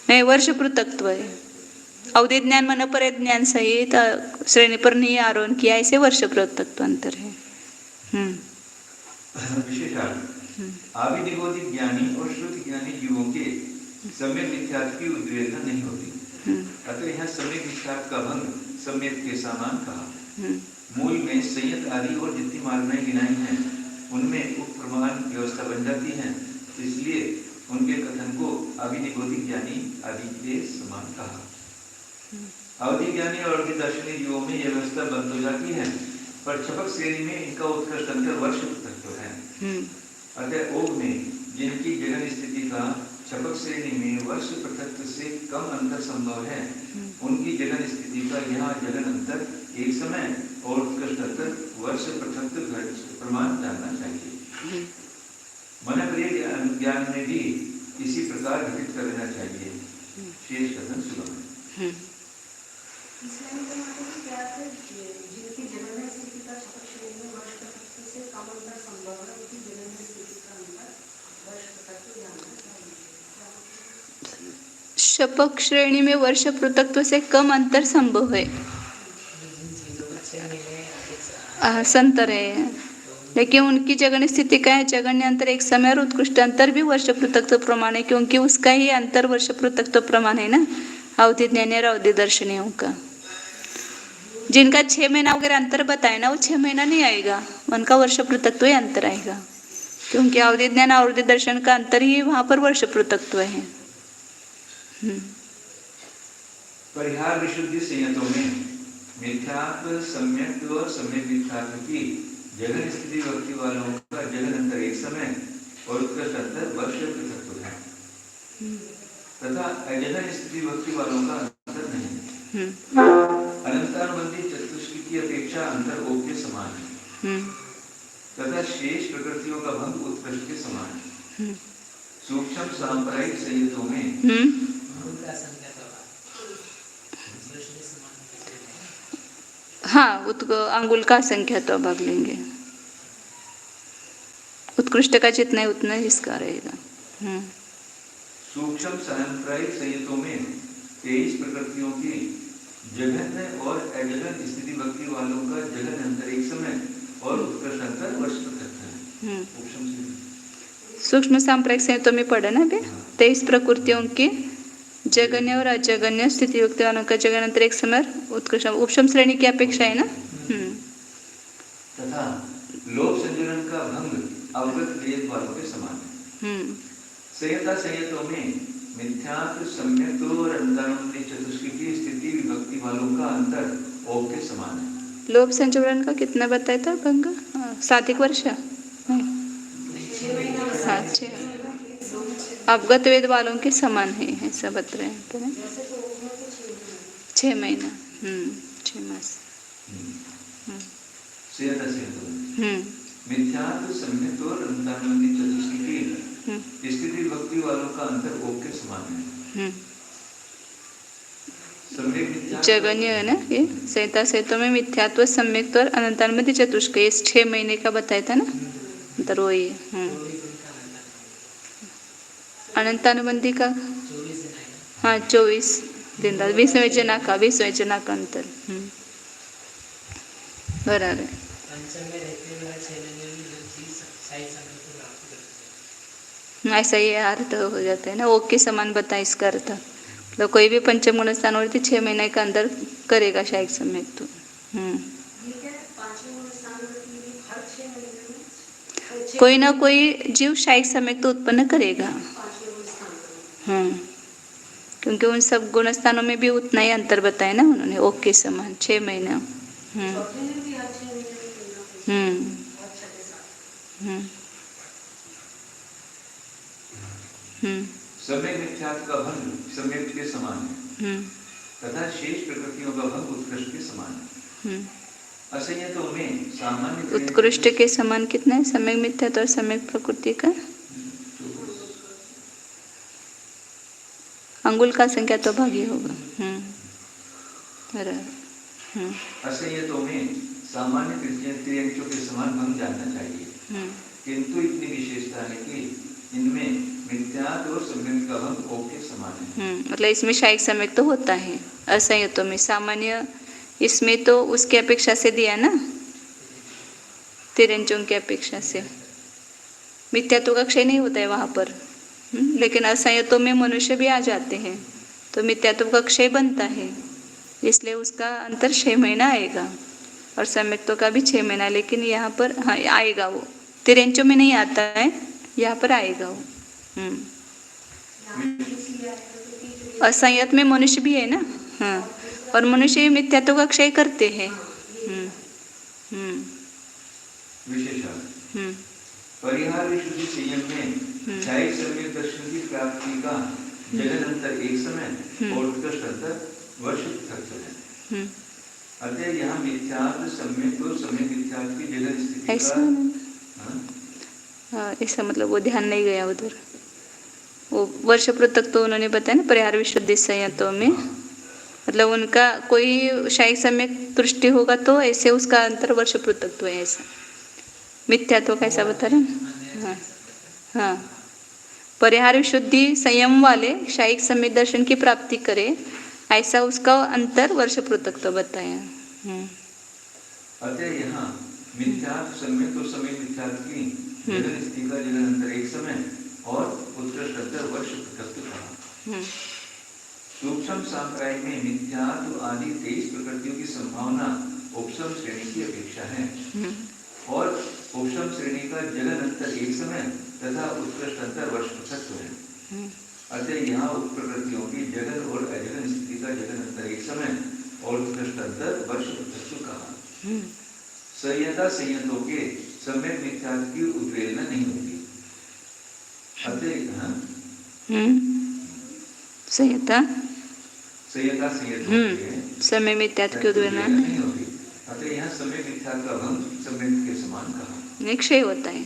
नहीं। वर्ष पृथक्त्व है, अवधि ज्ञान मन पर ज्ञान सहित श्रेणी पर नहीं आरोहण किया, ऐसे वर्ष पृथक्त्व अंतर है। आविनिबोधिक ज्ञानी और श्रुत ज्ञानी जीवों के सम्यक मिथ्यात्व की उद्वेलना नहीं होती, अतः यहाँ सम्यक मिथ्यात्व का भंग सम्यक के समान कहा। मूल में संयत आदि और जितनी मार्गाएं गिनाई हैं उनमें उपप्रमाण व्यवस्था बन जाती है, इसलिए उनके कथन को आविनिबोधिक ज्ञानी आदि के समान कहा। अवधि ज्ञानी और अवधि दर्शनी जीवों में यह व्यवस्था बंद हो जाती है, पर छपक श्रेणी में इनका उत्कृष्ट अंतर वर्ष तत्व है। अतः ओग में जिनकी जगन स्थिति का शपथ श्रेणी में वर्ष पृथक्त्व से कम अंतर संभव है, उनकी जगन स्थिति का यहाँ जगन अंतर एक समय और उत्कृष्ट अंतर वर्ष पृथक्त्व प्रमाण जानना चाहिए। मन प्रिय ज्ञान में भी इसी प्रकार घटित कर लेना चाहिए। शेष कथन सुगम। इसलिए तो मतलब क्या है, जिनकी जगन स्थिति का शपथ श्रेणी में वर्ष पृथक्त्व से कम अंतर संभव है, उनकी जगन स्थिति का अंतर वर्ष पृथक्त्व जानना चाहिए। शपथ श्रेणी में वर्ष पृथक्त्व से कम अंतर संभव है, जिन चीजों को 6 महीने अधिक संतर है, लेकिन उनकी जगन स्थिति का है जगन्य अंतर एक समय और उत्कृष्ट अंतर भी वर्ष पृथक्त्व प्रमाण है, क्योंकि उसका ही अंतर वर्ष पृथक्त्व प्रमाण है ना, अवधि ज्ञानी और अवधि दर्शनियों का। जिनका 6 महीना वगैरह अंतर बताए ना, वो 6 महीना नहीं आएगा, उनका वर्ष पृथक्त्व ही अंतर आएगा, क्योंकि अवधि ज्ञान और अवधि दर्शन का अंतर ही वहां पर वर्ष पृथक्त्व है। परिहार विशुद्धि संयतों में मिथ्यात्व सम्यक्त्व और सम्यक मिथ्यात्व की जगन स्थिति व्यक्ति वालों का जगन अंतर एक समय और उत्कृष्ट अंतर वर्ष पृथक्त्व है, तथा अजगन स्थिति व्यक्ति वालों का अंतर नहीं। अनंतानुबंधी चतुष्की की अपेक्षा अंतर ओक के समान है, तथा शेष प्रकृतियों का भंग उत्कृष्ट के समान है। सूक्ष्म सांप्रदायिक संयतों में उनका संख्या तो उत्कृष्ट के समान है। हाँ, अंगुल का संख्या तो भाग लेंगे, उत्कृष्ट का जितना है उतना ही इसका रहेगा। सूक्ष्म सांप्रदायिक संयतों में 23 प्रकृतियों की जघन्य और अजघन स्थिति भक्ति वालों का जघन अंतर एक समय और उत्कृष्ट अंतर वर्ष पृथक्त्व है। सूक्ष्म सांप्रदायिक संयतों में पढ़ा ना अभी, 23 प्रकृतियों की जगन्य और अजगन्य स्थिति युक्त वालों का जगन अंतर एक समय उत्कृष्ट उपशम श्रेणी की अपेक्षा है ना। तथा लोभ संजनन का भंग अवगत वेद वालों के समान है। संयता संयतों में मिथ्यात्व सम्यक्त्व और अंतरानुबंधी चतुष्की की स्थिति विभक्ति वालों का अंतर ओक के समान है। लोभ संचरण का कितना बताया था भंग? 7 वर्ष अवगत वेद वालों के समान है, ऐसा बता रहे हैं 6 महीना 6 मास। मिथ्यात्व सम्यक्त्व और अंतरानुबंधी चतुष्की की स्थिति विभक्ति वालों का अंतर ओक के समान है। जगन्य है ना ये, संहिता संहितों में मिथ्यात्व सम्यक्त्व और अनंतानुबंधी चतुष्क, ये 6 महीने का बताया था ना अंतर, वही है। अनंतानुबंधी का 24 दिन 20वें जना का अंतर बराबर। ऐसा ही अर्थ हो जाता है ना, ओक के समान बताए इसका अर्थ। तो कोई भी पंचम गुण स्थान होती 6 महीने का अंदर करेगा शायद समय तो। कोई ना कोई जीव शायद समय तो उत्पन्न करेगा। क्योंकि उन सब गुण स्थानों में भी उतना ही अंतर बताया ना उन्होंने, ओक के समान 6 महीना। सम्यक मिथ्यात्व का भंग सम्यक के समान है, तथा शेष प्रकृतियों का भंग उत्कृष्ट के समान है। असंयतों में सामान्य उत्कृष्ट के समान कितना है? सम्यक मिथ्यात्व और सम्यक प्रकृति का अंगुल का संख्या तो भागी होगा। असंयतों में सामान्य त्रियंचों के समान भंग जानना चाहिए, किंतु इतनी विशेषता है कि इनमें मिथ्यात्व और सम्यक का भंग ओक के समान है। मतलब इसमें शायद सम्यक तो होता है असंयतों में, सामान्य इसमें तो उसकी अपेक्षा से दिया ना, तिरंजों की अपेक्षा से मिथ्यात्व का क्षय नहीं होता है वहां पर। लेकिन असंयतों में मनुष्य भी आ जाते हैं तो मिथ्यात्व का क्षय बनता है, इसलिए उसका अंतर 6 महीना आएगा और सम्यक्त्व का भी 6 महीना। लेकिन यहाँ पर आएगा वो, तिरंचों में नहीं आता है, यहाँ पर आएगा वो। असंयत में मनुष्य भी है ना, और मनुष्य मिथ्यात्व का क्षय करते हैं। परिहार विशुद्धि संयम में शायद सम्यक दर्शन की प्राप्ति का जगन अंतर एक समय और उत्कृष्ट अंतर वर्ष तक चले। अतः यहाँ मिथ्यात्व सम्यक और सम्यक मिथ्यात्व की जगन स्थिति ऐसा का हाँ, ऐसा मतलब वो ध्यान नहीं गया उधर। वो वर्ष पृथक तो उन्होंने बताया ना परिहार विशुद्धि संयतों में, मतलब उनका कोई शायद सम्यक दृष्टि होगा तो ऐसे उसका अंतर वर्ष पृथक तो है ऐसा। मिथ्यात्व का ऐसा बता रहे हैं। हाँ हाँ, परिहार विशुद्धि संयम वाले शायिक सम्यक दर्शन की प्राप्ति करे ऐसा उसका अंतर वर्ष पृथक तो बताया। अतः यहाँ मिथ्यात्व सम्यक और सम्यक मिथ्यात्व की जगन स्थिति का जगन अंतर एक समय और उत्कृष्ट अंतर वर्ष पृथक तो कहा। सूक्ष्म संप्रदाय में मिथ्यात्व आदि 23 प्रकृतियों की संभावना उपसम श्रेणी की अपेक्षा है और उपसम श्रेणी का जगन अंतर एक समय तथा उत्कृष्ट अंतर वर्ष पृथक है। अतः यहाँ उप प्रकृतियों की जगन और अजगन स्थिति का जगन अंतर एक समय और उत्कृष्ट अंतर वर्ष पृथक कहा। संयता संयतों के सम्यक मिथ्यात्व की उद्वेलना नहीं होती। अतः संयता संयता संयतों के समय मिथ्यात्व की उद्वेलना नहीं होती। अतः यहाँ सम्यक मिथ्यात्व का भंग सम्यक के समान कहा। निक्षय होता है।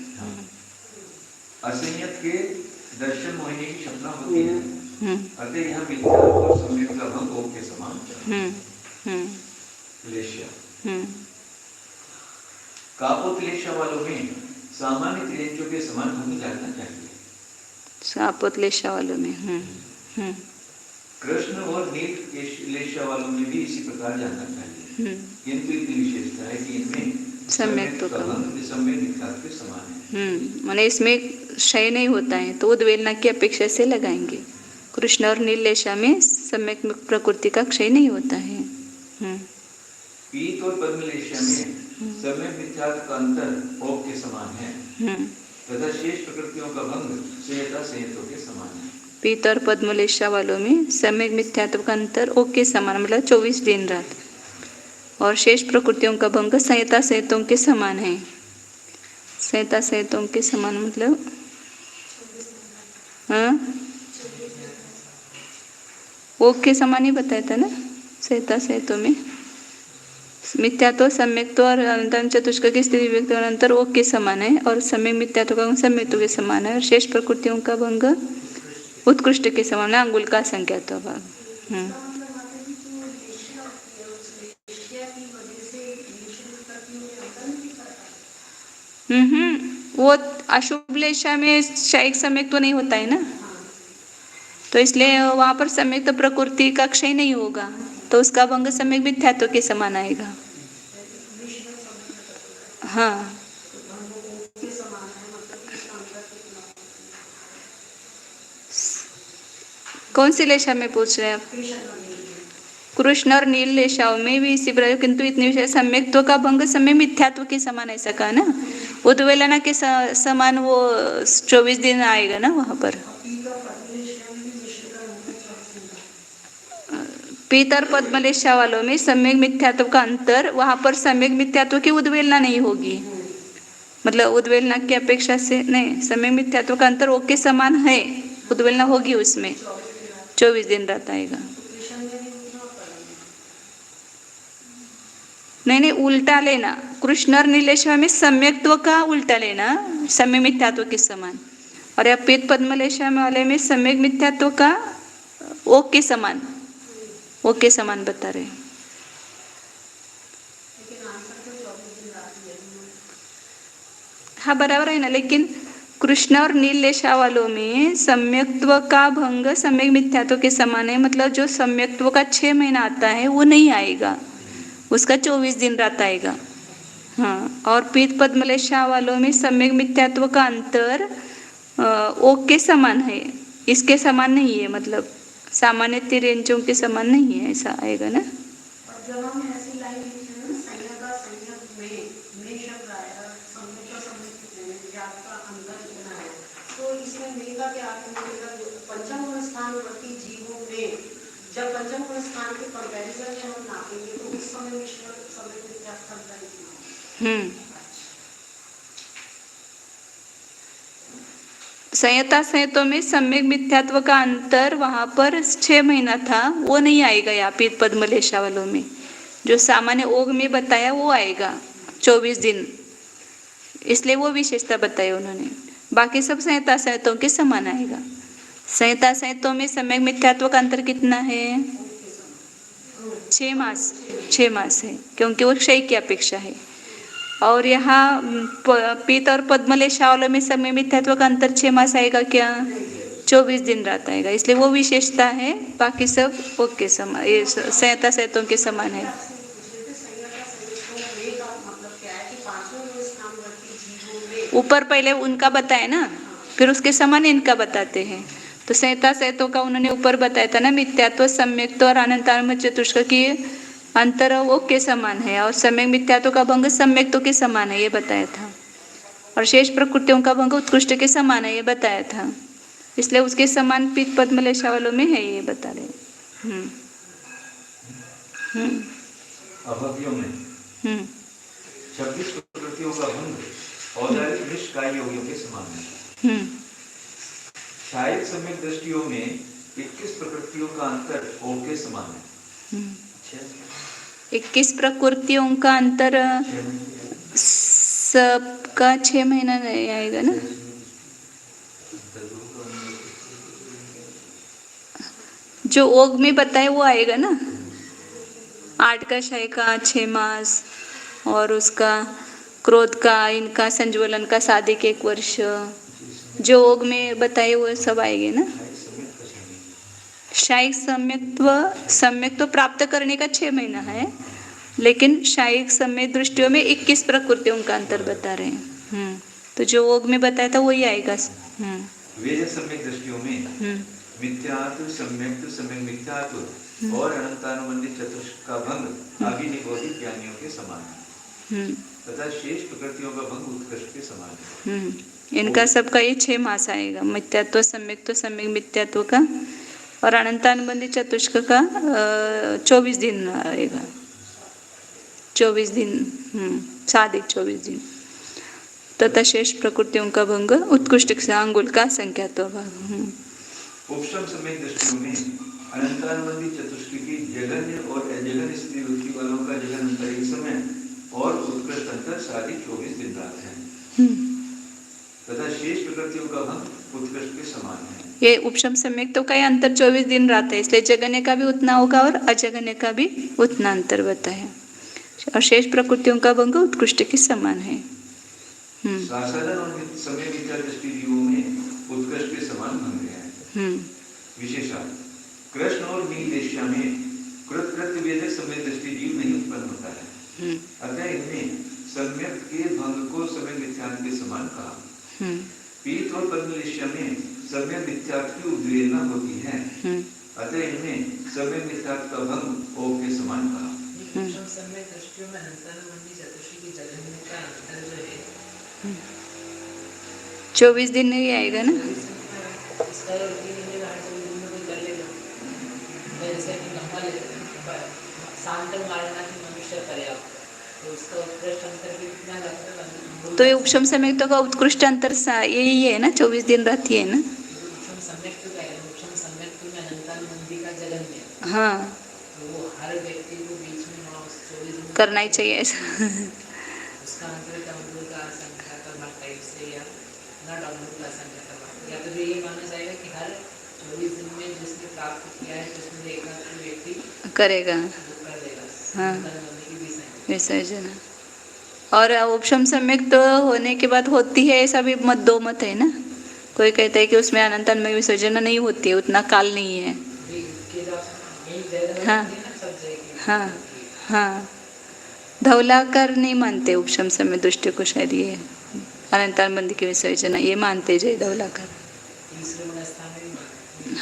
असंयत के दर्शन मोहिनी की क्षमता होती है। अतः यहाँ मिथ्यात्व और सम्यक का भंग ओम के समान कहा। क्लेशा कापोत्लेशा वालों में सामान्य क्लेशों के समान भंग जानना चाहिए। कापोत्लेशा वालों में कृष्ण और नील क्लेशा वालों में भी इसी प्रकार जानना चाहिए। किंतु इतनी विशेषता है कि इनमें सम्यक तो सम्यक मिथ्यात्व के समान है। माने इसमें क्षय नहीं होता है तो उद्वेलना की अपेक्षा से लगाएंगे। कृष्ण और नीलेशा में सम्यक प्रकृति का क्षय नहीं होता है। पीत और पद्मलेशा में सम्यक मिथ्यात्व का अंतर ओक के समान है तथा शेष प्रकृतियों का भंग संयता संयतों के समान है। पीत और पद्मलेशा वालों में सम्यक मिथ्यात्व का अंतर ओक के समान मतलब 24 दिन रात, और शेष प्रकृतियों का भंग संयता संयतों के समान है। संयता संयतों के समान मतलब ओक के समान ही बताया था ना। संयता संयतों में मिथ्यात्व सम्यक्त्व और अनंतम चतुष्क की स्थिति व्यक्त अंतर ओक के समान है और सम्यक मिथ्यात्व का सम्यक्त्व के समान है और शेष प्रकृतियों का भंग उत्कृष्ट के समान है। अंगुल का संख्यात्व भाग। वो अशुभ लेशा में शायिक सम्यक तो नहीं होता है ना, तो इसलिए वहां पर सम्यक तो प्रकृति का क्षय नहीं होगा तो उसका भंग सम्यक मिथ्यात्व के समान आएगा। हाँ कौन सी लेशा में पूछ रहे हैं आप? कृष्ण और नील लेशाओं में भी इसी प्रकार, किंतु इतनी विषय सम्यक्त्व का भंग सम्यक मिथ्यात्व के समान ऐसा कहा ना। उद्वेलना के समान वो 24 दिन आएगा ना वहां पर। पीत और पद्मलेशा वालों में सम्यक मिथ्यात्व का अंतर, वहां पर सम्यक मिथ्यात्व की उद्वेलना नहीं होगी, मतलब उद्वेलना की अपेक्षा से नहीं, सम्यक मिथ्यात्व का अंतर ओके समान है, उद्वेलना होगी उसमें 24 दिन रात आएगा। नहीं उल्टा लेना, कृष्ण और नीलेश्वर में सम्यक्त्व का उल्टा लेना सम्यक मिथ्यात्व के समान, और या पीत पद्मलेशा वाले में सम्यक मिथ्यात्व का ओक के समान, ओक के समान बता रहे। हाँ बराबर है ना, लेकिन कृष्ण और नीलेशा वालों में सम्यक्त्व का भंग सम्यक मिथ्यात्व के समान है, मतलब जो सम्यक्त्व का 6 महीना आता है वो नहीं आएगा, उसका 24 दिन रात आएगा। हाँ, और पीत पद्मलेशा वालों में सम्यक मिथ्यात्व का अंतर ओक के समान है, इसके समान नहीं है, मतलब सामान्य तिरेंचों के समान नहीं है, ऐसा आएगा ना। जब हम ऐसी लाइन लिखते हैं संयता संयत में शब्द आया, संयत का संयत में ज्ञात का अंतर इतना है, तो इसमें में का क्या अर्थ निकलेगा? पंचम गुण स्थानवर्ती जीवों में जब पंचम गुण स्थान के कंपैरिजन में हम नापेंगे तो उस समय ईश्वर समय में क्या अंतर इतना। संयता संयतों में सम्यक मिथ्यात्व का अंतर वहां पर 6 महीना था, वो नहीं आएगा यहाँ पीत पद्मलेशा वालों में। जो सामान्य ओग में बताया वो आएगा 24 दिन, इसलिए वो विशेषता बताई उन्होंने। बाकी सब संयता संयतों के समान आएगा। संयता संयतों में सम्यक मिथ्यात्व का अंतर कितना है? 6 मास, 6 मास है, क्योंकि वो क्षय की अपेक्षा है। और यहाँ पीत और पद्मलेशा वालों में सम्यक मिथ्यात्व का अंतर 6 मास आएगा क्या? 24 दिन रात आएगा, इसलिए वो विशेषता है। बाकी सब ओके समान, ये संयता संयतों के समान है। ऊपर पहले उनका बताया ना, फिर उसके समान इनका बताते हैं। तो संयता संयतों का उन्होंने ऊपर बताया था ना, मिथ्यात्व सम्यक्त्व और अनंतानुमत चतुष्क की अंतर वो के समान है, और सम्यक मिथ्यात्व का भंग सम्यक्त्व के समान है, ये बताया था। और शेष प्रकृतियों का भंग उत्कृष्ट के समान है, ये बताया था। इसलिए उसके समान पीत पद्मलेशा वालों में है, ये बता रहे। अभव्यों में 26 प्रकृतियों का भंग औदारिक निष्काय योगियों के समान है। शायद सम्यक दृष्टियों में 21 प्रकृतियों का अंतर ओग के समान है। 21 प्रकृतियों का अंतर सबका 6 महीना नहीं आएगा ना। जो ओग में बताए वो आएगा ना। 8 का क्षय का 6 मास, और उसका क्रोध का, इनका संज्वलन का शादी के 1 वर्ष, जो ओग में बताए वो सब आएंगे ना। शायिक सम्यक्त्व प्राप्त करने का 6 महीना है, लेकिन शायिक सम्यक दृष्टियों में 21 प्रकृतियों का अंतर बता रहे हैं। तो जो ओग में बताया था वही आएगा। वेद सम्यक दृष्टियों में मिथ्यात्व सम्यक्त्व सम्यक मिथ्यात्व और अनंतानुबंधित चतुष्क का भंग अभिनिबोधित ज्ञानियों के समान है, तथा शेष प्रकृतियों का भंग उत्कृष्ट के समान है। इनका सबका ये 6 मास आएगा, मिथ्यात्व सम्यक्त्व सम्यक मिथ्यात्व का, और अनंतानुबंधित चतुष्क का 24 दिन आएगा। 24 दिन, साधिक 24 दिन, तथा शेष प्रकृतियों का भंग उत्कृष्ट से अंगुल का संख्यात्व भाग। उपशम सम्यक दृष्टियों में अनंतानुबंधित चतुष्क की जघन्य और अजघन्य स्त्री वृत्ति वालों का जघन अंतर 1 समय और उत्कृष्ट अंतर साधिक 24 दिन रात है, तथा शेष प्रकृतियों का भंग उत्कृष्ट के समान है। ये उपशम सम्यक तो का अंतर 24 दिन रात है, इसलिए जगन्य का भी उतना होगा और अजगन्य का भी उतना अंतर बताया, और शेष प्रकृतियों का भंग उत्कृष्ट के समान है। साधारण और समय विचार दृष्टि जीवों में उत्कृष्ट के समान भंग है। विशेषा कृष्ण और नीलेश्या में कृतकृत्य वेदक समय दृष्टि जीव नहीं उत्पन्न होता है, अतः इनमें सम्यक के भंग को समय मिथ्यात्व के समान कहा। पीत और पद्मलेशा में सम्यक मिथ्यात्व की उद्वेलना होती है, अतः इनमें सम्यक मिथ्यात्व का भंग ओग के समान कहा। सम्यक दृष्टियों में अनंतानुबंधित चतुष्क की जघन्य का अंतर जो है 24 दिन नहीं आएगा ना। तो ये उपशम सम्यक तो का उत्कृष्ट अंतर यही है ना, 24 दिन रहती है ना। हाँ, वो हर व्यक्ति को बीच में 24 दिन करना ही चाहिए ऐसा। उसका अंतर का अंगुल का संख्या का भाग टाइप से, या नॉट अंगुल का संख्या का भाग, या तो ये माना जाएगा कि हर 24 दिन में जिसने प्राप्त किया है जिसमें एक व्यक्ति करेगा, कर देगा। हाँ, विसर्जन। और उपशम सम्यक तो होने के बाद होती है, ऐसा भी दो मत है ना। कोई कहता है कि उसमें अनंतन में विसर्जन नहीं होती है, उतना काल नहीं है। हाँ हाँ हाँ, धवलाकर नहीं मानते उपशम समय दृष्टि को, शायद ये अनंतानुबंधी की विसर्जन ये मानते जय धवलाकर।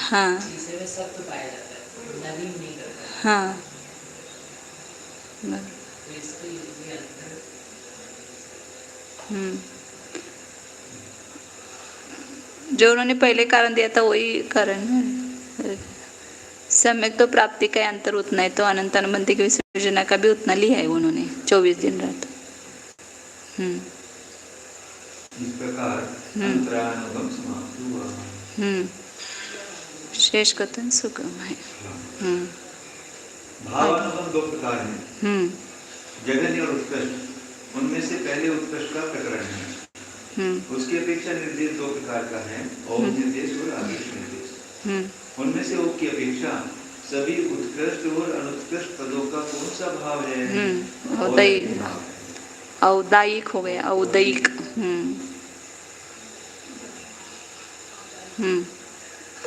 हाँ हाँ, जो उन्होंने पहले कारण दिया था वही कारण है। सम्यक तो प्राप्ति का अंतर उतना है, तो अनंतानुबंधी की विसर्जना का भी उतना लिया है उन्होंने 24 दिन रात। इस प्रकार अंतरानुगम समाप्त हुआ। शेष कथन सुगम है। भावानुगम दो प्रकार हैं, जघन्य और उत्कृष्ट। उनमें से पहले उत्कृष्ट का प्रकरण है। उसकी अपेक्षा निर्देश दो प्रकार का है, ओम निर्देश और आदेश निर्देश। उनमें से ओम की अपेक्षा सभी उत्कृष्ट और अनुत्कृष्ट पदों का कौन सा भाव है? औदैक, औदायिक हो गया, औदैक।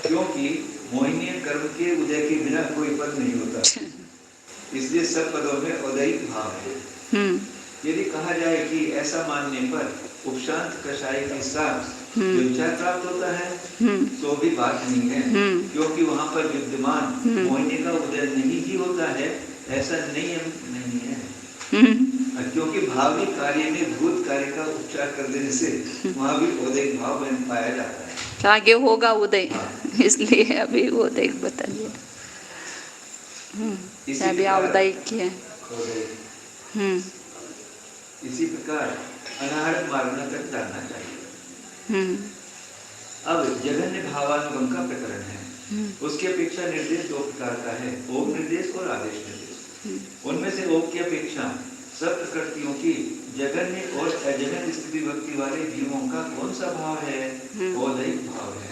क्योंकि मोहिनी कर्म के उदय के बिना कोई पद नहीं होता, इसलिए सब पदों में औदैक भाव है। यदि कहा जाए कि ऐसा मानने पर उपशांत कषाय के साथ व्यभिचार प्राप्त होता है, तो भी बात नहीं है, क्योंकि वहाँ पर विद्यमान मोहिनी का उदय नहीं ही होता है, ऐसा नियम नहीं है। क्योंकि भावी कार्य में भूत कार्य का उपचार कर देने से वहाँ भी औदैक भाव पाया जाता है। आगे होगा उदय, इसलिए अभी उदय बता दिया। अभी औदायिक है। इसी प्रकार अनाहत मार्ग तक जाना चाहिए। अब जघन्य भावानुगम का प्रकरण है। उसकी अपेक्षा निर्देश दो प्रकार का है, ओम निर्देश और आदेश निर्देश। उनमें से ओम की अपेक्षा सब प्रकृतियों की जघन्य और अजघन्य स्थिति भक्ति वाले जीवों का कौन सा भाव है? औदैक भाव है।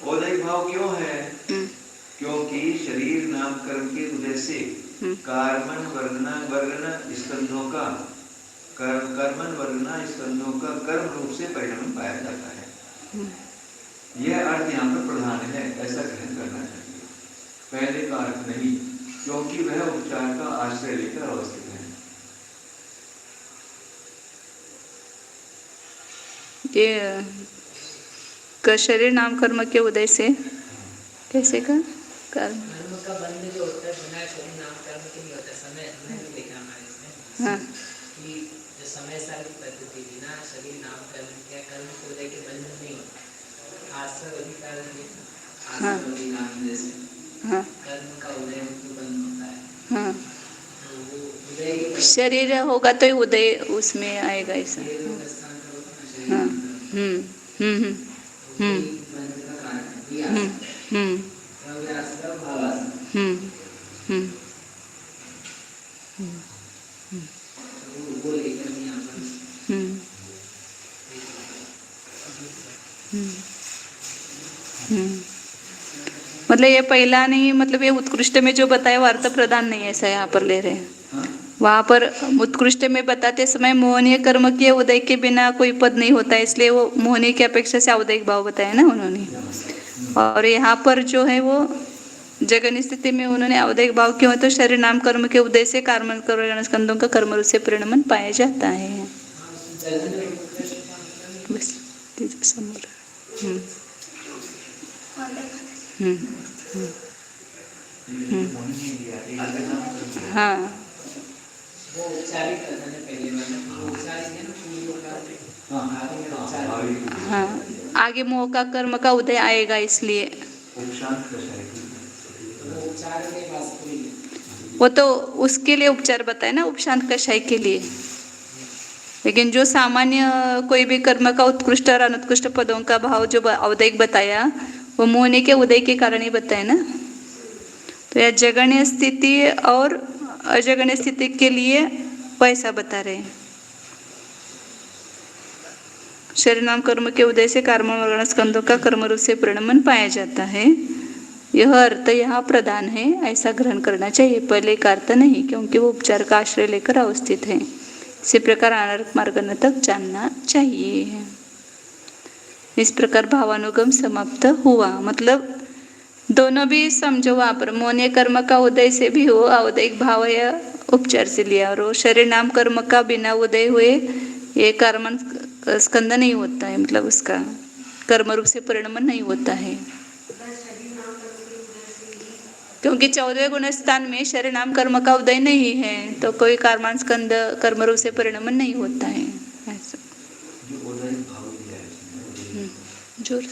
औदैक भाव क्यों है? क्योंकि शरीर नाम कर्म के उदय से कर्मन वर्णन स्कंधों का कर्म रूप से परिणाम पाया जाता है। यह अर्थ यहाँ पर प्रधान है, ऐसा ग्रहण करना चाहिए। पहले का अर्थ नहीं, क्योंकि वह उपचार का आश्रय लेकर अवस्थित है। ये शरीर नाम कर्म के उदय से कैसे का कर्म का बंध जो होता है बिना शरीर नाम कर्म के नहीं होता। समय मैंने देखा हमारे इसमें कि जो समय सारी पद्धति बिना शरीर नाम कर्म के कर्म के उदय के बंध नहीं होता। आश्रय अधिकार नाम जैसे कर्म का उदय बंध होता है। शरीर होगा तो उदय उसमें आएगा ऐसा। मतलब ये पहला नहीं, मतलब ये उत्कृष्ट में जो बताया वो अर्थ प्रधान नहीं है, ऐसा यहाँ पर ले रहे हैं। वहाँ पर उत्कृष्ट में बताते समय मोहनीय कर्म के उदय के बिना कोई पद नहीं होता, इसलिए वो मोहनीय की अपेक्षा से औदैक भाव बताया ना उन्होंने। और यहाँ पर जो है वो जगन स्थिति में उन्होंने औदैक भाव क्यों है, तो शरीर नाम कर्म के उदय से कर्म स्कंदों का कर्म रूप से परिणमन पाया जाता है। बस हाँ हाँ, आगे मोह का कर्म का उदय आएगा, इसलिए वो तो उसके लिए उपचार बताए ना, उपशांत कषाय के लिए। लेकिन जो सामान्य कोई भी कर्म का उत्कृष्ट और अनुत्कृष्ट पदों का भाव जो औदैक बताया वो मोहनी के उदय के कारण ही बताया ना। तो यह जगन्य स्थिति और अजगन्य स्थिति के लिए वैसा बता रहे हैं। शरीर नाम कर्म के उदय से कर्म वर्ण स्कंदों का कर्म रूप से परिणमन पाया जाता है। यह अर्थ यहाँ प्रधान है, ऐसा ग्रहण करना चाहिए, पहले का अर्थ नहीं, क्योंकि वो उपचार का आश्रय लेकर अवस्थित है। इसी प्रकार अनारक मार्ग तक जानना चाहिए। इस प्रकार भावानुगम समाप्त हुआ। मतलब दोनों भी समझो, वहाँ पर मोहनीय कर्म का उदय से भी हो औदैक भाव या उपचार से लिया, और शरीर नाम कर्म का बिना उदय हुए ये कर्म स्कंद नहीं होता है, मतलब उसका कर्म रूप से परिणमन नहीं होता है। क्योंकि 14वें गुण स्थान में शरीर नाम कर्म का उदय नहीं है, तो कोई कर्मान स्कंद कर्म रूप से परिणमन नहीं होता है। ऐसा जोर से